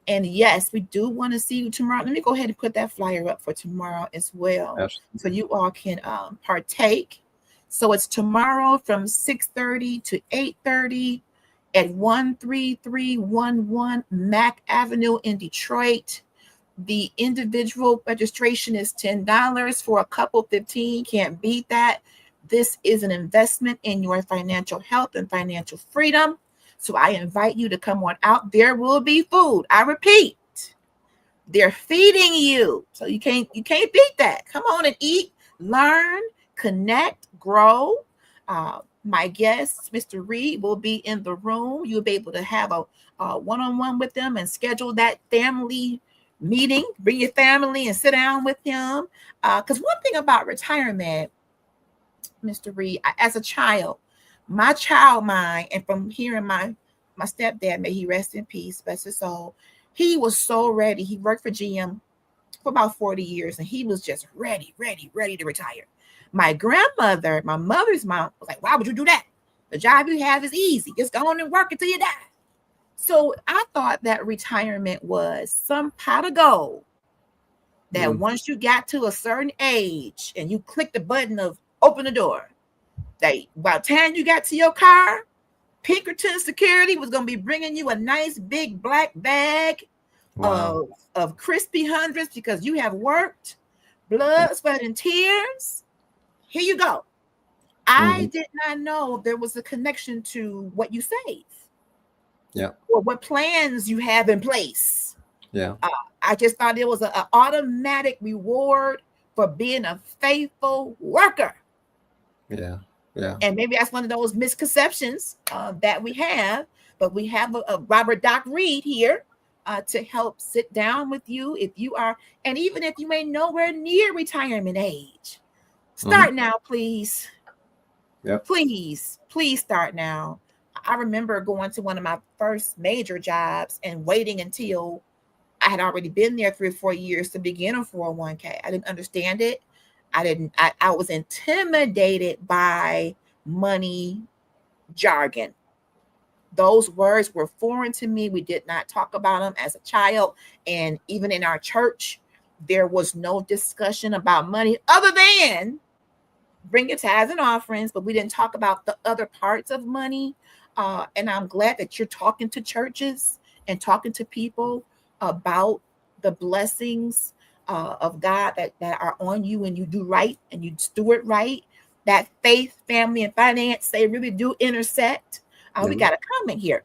S1: And yes, we do want to see you tomorrow. Let me go ahead and put that flyer up for tomorrow as well,
S2: Absolutely.
S1: so you all can partake. So it's tomorrow from 6:30 to 8:30 at 13311 Mack Avenue in Detroit. The individual registration is $10, for a couple 15. Can't beat that. This is an investment in your financial health and financial freedom. So I invite you to come on out. There will be food. I repeat, they're feeding you. So you can't beat that. Come on and eat, learn, connect, grow. My guest, Mr. Reid, will be in the room. You'll be able to have a one-on-one with them and schedule that family meeting. Bring your family and sit down with him. Because one thing about retirement, Mr. Reid, as a child, my child mind, and from hearing my stepdad, may he rest in peace, bless his soul, he was so ready. He worked for GM for about 40 years, and he was just ready to retire. My grandmother, my mother's mom, was like, why would you do that? The job you have is easy. Just go on and work until you die. So I thought that retirement was some pot of gold that once you got to a certain age and you click the button of open the door, that by the time you got to your car, Pinkerton Security was going to be bringing you a nice big black bag of crispy hundreds because you have worked, blood, sweat, and tears. Here you go. I did not know there was a connection to what you save.
S2: Yeah.
S1: Or what plans you have in place.
S2: Yeah.
S1: I just thought it was an automatic reward for being a faithful worker.
S2: Yeah. Yeah.
S1: And maybe that's one of those misconceptions that we have, but we have a Robert Doc Reid here to help sit down with you if you are, and even if you may nowhere near retirement age, start now, please.
S2: Yep.
S1: Please start now. I remember going to one of my first major jobs and waiting until I had already been there 3 or 4 years to begin a 401k. I didn't understand it. I was intimidated by money jargon. Those words were foreign to me. We did not talk about them as a child. And even in our church, there was no discussion about money other than bring your tithes and offerings, but we didn't talk about the other parts of money. And I'm glad that you're talking to churches and talking to people about the blessings of God that are on you when you do right and you steward right. That faith, family, and finance, they really do intersect. We got a comment here.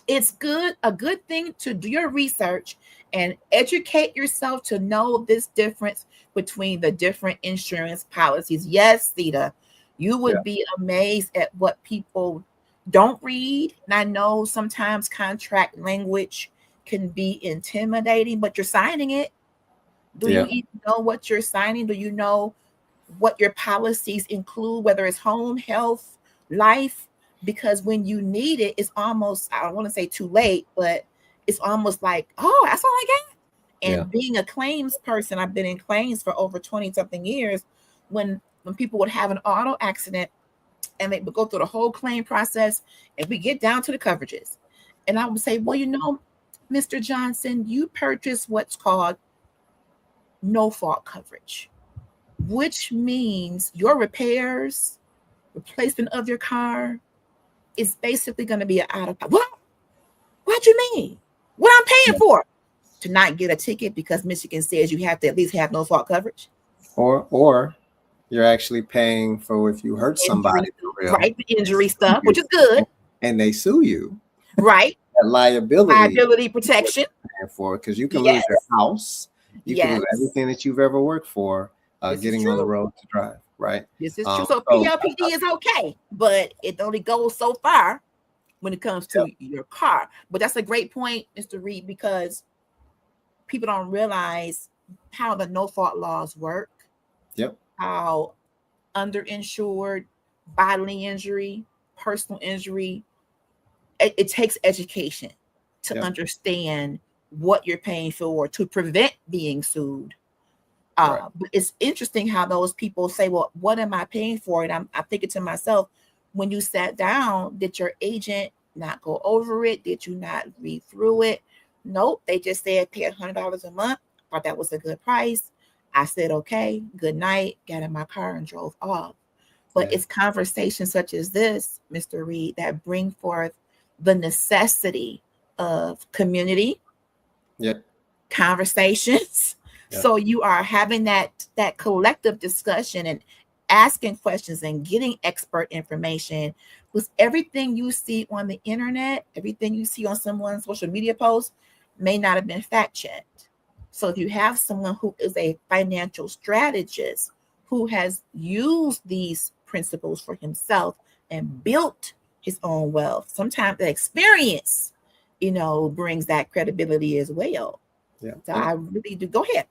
S1: It's a good thing to do your research and educate yourself to know this difference between the different insurance policies. Yes, Theta, you would be amazed at what people don't read. And I know sometimes contract language can be intimidating, but you're signing it. Do you even know what you're signing? Do you know what your policies include, whether it's home, health, life? Because when you need it, it's almost, I don't want to say too late, but it's almost like, oh, that's all I got.
S2: Yeah.
S1: And being a claims person, I've been in claims for over 20 something years. When people would have an auto accident and they would go through the whole claim process, and we get down to the coverages. And I would say, well, Mr. Johnson, you purchased what's called no fault coverage, which means your repairs, replacement of your car is basically going to be an out of pocket. What you mean? What I'm paying for? To not get a ticket because Michigan says you have to at least have no fault coverage.
S2: Or you're actually paying for if you hurt somebody for real.
S1: Right, the injury stuff, which is good.
S2: And they sue you.
S1: Right.
S2: That liability
S1: protection.
S2: For because you can lose your house. You can lose everything that you've ever worked for getting on the road to drive. Right.
S1: This is true. So PLPD is okay, but it only goes so far when it comes to your car. But that's a great point, Mr. Reid, because people don't realize how the no-fault laws work.
S2: Yep.
S1: How underinsured, bodily injury, personal injury, it takes education to understand what you're paying for to prevent being sued. But it's interesting how those people say, well, what am I paying for? And I'm thinking to myself, when you sat down, did your agent not go over it? Did you not read through it? Nope. They just said pay $100 a month. Thought that was a good price. I said, okay, good night, got in my car and drove off. But it's conversations such as this, Mr. Reid, that bring forth the necessity of community conversations. So you are having that collective discussion and asking questions and getting expert information, because everything you see on the internet, everything you see on someone's social media post may not have been fact checked. So if you have someone who is a financial strategist who has used these principles for himself and built his own wealth, sometimes the experience, brings that credibility as well.
S2: Yeah.
S1: So I really do. Go ahead.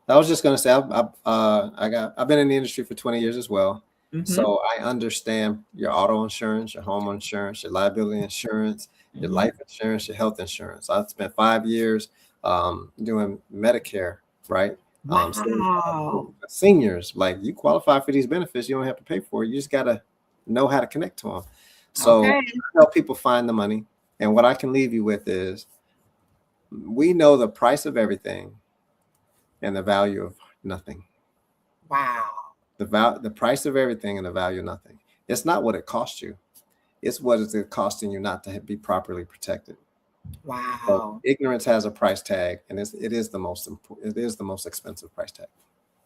S2: I was just going to say, I've been in the industry for 20 years as well. So I understand your auto insurance, your home insurance, your liability insurance, your life insurance, your health insurance. I've spent 5 years doing Medicare, right?
S1: Wow.
S2: Seniors, like, you qualify for these benefits, you don't have to pay for it. You just got to know how to connect to them. So I help people find the money. And what I can leave you with is, we know the price of everything and the value of nothing.
S1: Wow.
S2: The price of everything and the value of nothing. It's not what it costs you. It's what is it costing you not to be properly protected.
S1: Wow.
S2: So ignorance has a price tag, and it is the most expensive price tag.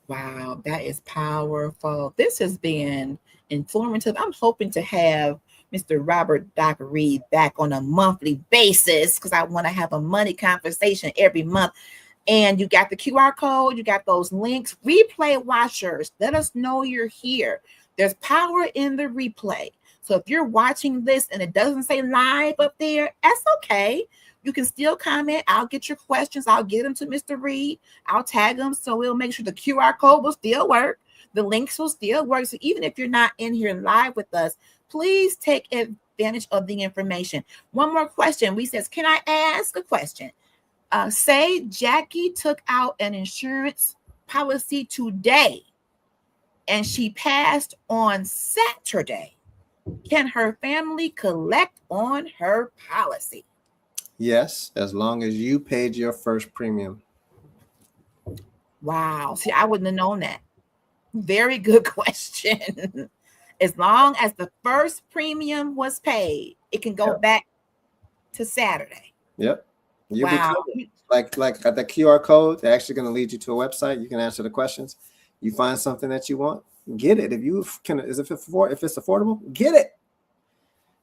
S1: Wow, that is powerful. This has been informative. I'm hoping to have Mr. Robert Doc Reid back on a monthly basis, because I want to have a money conversation every month. And you got the QR code, you got those links. Replay watchers, let us know you're here. There's power in the replay. So if you're watching this and it doesn't say live up there, that's okay. You can still comment. I'll get your questions. I'll get them to Mr. Reid. I'll tag them, so we'll make sure the QR code will still work. The links will still work. So even if you're not in here live with us, please take advantage of the information. One more question. We says, can I ask a question? Say Jackie took out an insurance policy today and she passed on Saturday. Can her family collect on her policy?
S2: Yes, as long as you paid your first premium.
S1: Wow. See, I wouldn't have known that. Very good question. As long as the first premium was paid, it can go back to Saturday.
S2: Yep.
S1: Wow.
S2: Like the QR code, they're actually going to lead you to a website. You can answer the questions. You find something that you want, get it. If it's affordable, get it.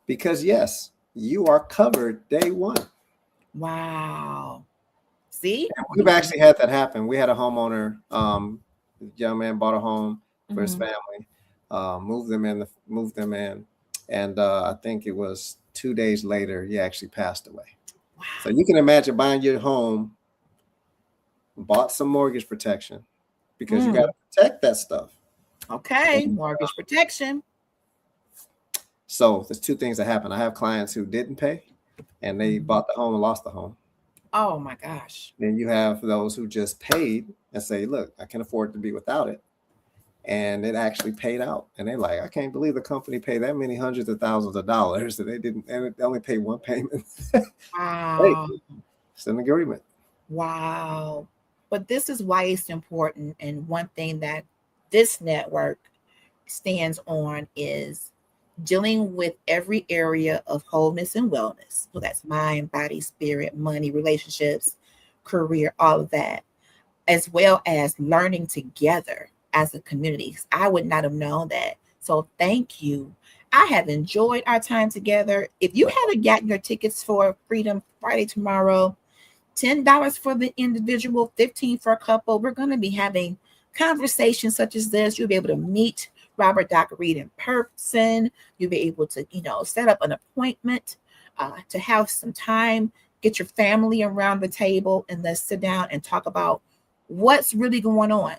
S2: Because yes, you are covered day one.
S1: Wow. See?
S2: And we've actually had that happen. We had a homeowner, young man bought a home for his family, moved them in. And I think it was 2 days later, he actually passed away. Wow. So you can imagine buying your home, bought some mortgage protection, because you got to protect that stuff.
S1: Okay, mortgage protection.
S2: So there's two things that happen. I have clients who didn't pay, and they bought the home and lost the home.
S1: Oh my gosh.
S2: Then you have those who just paid and say, look, I can afford to be without it. And it actually paid out. And they're like, I can't believe the company paid that many hundreds of thousands of dollars that they didn't, and they only paid one payment. Hey,
S1: Wow.
S2: it's an agreement.
S1: Wow. But this is why it's important. And one thing that this network stands on is dealing with every area of wholeness and wellness. So that's mind, body, spirit, money, relationships, career, all of that, as well as learning together as a community. I would not have known that. So thank you. I have enjoyed our time together. If you haven't gotten your tickets for Freedom Friday tomorrow, $10 for the individual, 15 for a couple. We're going to be having conversations such as this. You'll be able to meet Robert Doc Reid in person. You'll be able to, set up an appointment to have some time, get your family around the table, and let's sit down and talk about what's really going on.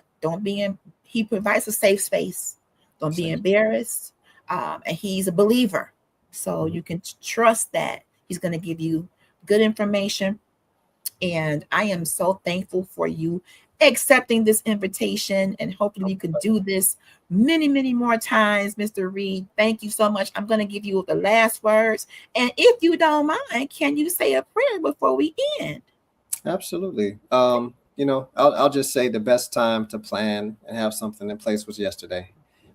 S1: He provides a safe space. Don't be embarrassed. And he's a believer. So you can trust that he's going to give you good information. And I am so thankful for you accepting this invitation, and hopefully you can do this many, many more times, Mr. Reid. Thank you so much. I'm going to give you the last words. And if you don't mind, can you say a prayer before we end?
S2: Absolutely. I'll just say the best time to plan and have something in place was yesterday.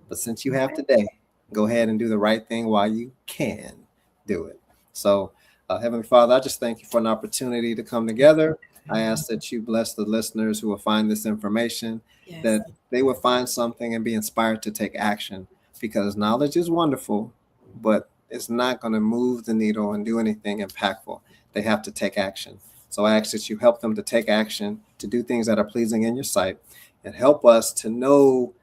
S2: But since you have today, go ahead and do the right thing while you can do it. So, Heavenly Father, I just thank you for an opportunity to come together. I ask that you bless the listeners who will find this information, that they will find something and be inspired to take action, because knowledge is wonderful, but it's not going to move the needle and do anything impactful. They have to take action. So I ask that you help them to take action, to do things that are pleasing in your sight, and help us to know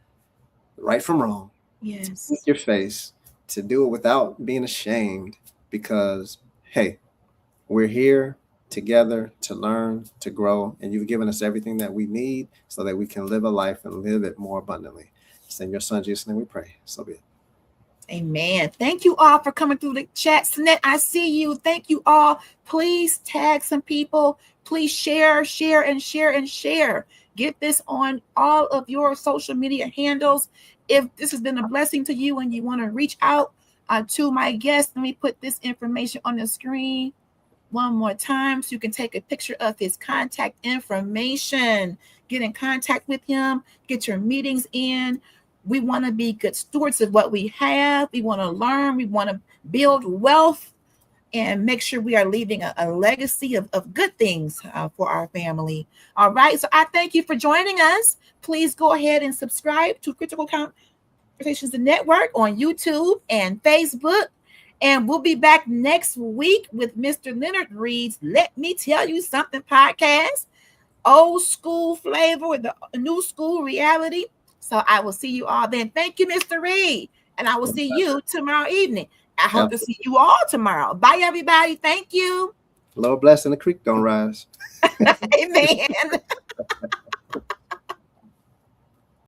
S2: right from wrong.
S1: Yes.
S2: With your face, to do it without being ashamed, because hey, we're here together to learn, to grow, and you've given us everything that we need so that we can live a life and live it more abundantly. It's in your son Jesus' name we pray. So be it.
S1: Amen. Thank you all for coming through the chat. Snette, I see you. Thank you all. Please tag some people. Please share. Get this on all of your social media handles. If this has been a blessing to you and you want to reach out to my guest, let me put this information on the screen one more time so you can take a picture of his contact information. Get in contact with him. Get your meetings in. We want to be good stewards of what we have. We want to learn. We want to build wealth and make sure we are leaving a legacy of good things for our family. All right. So I thank you for joining us. Please go ahead and subscribe to Critical Conversations Network on YouTube and Facebook. And we'll be back next week with Mr. Leonard Reid's Let Me Tell You Something podcast. Old school flavor with the new school reality. So I will see you all then. Thank you, Mr. Reid. And I will see you tomorrow evening. I hope to see you all tomorrow. Bye, everybody. Thank you.
S2: Lord bless and the creek don't rise.
S1: Amen.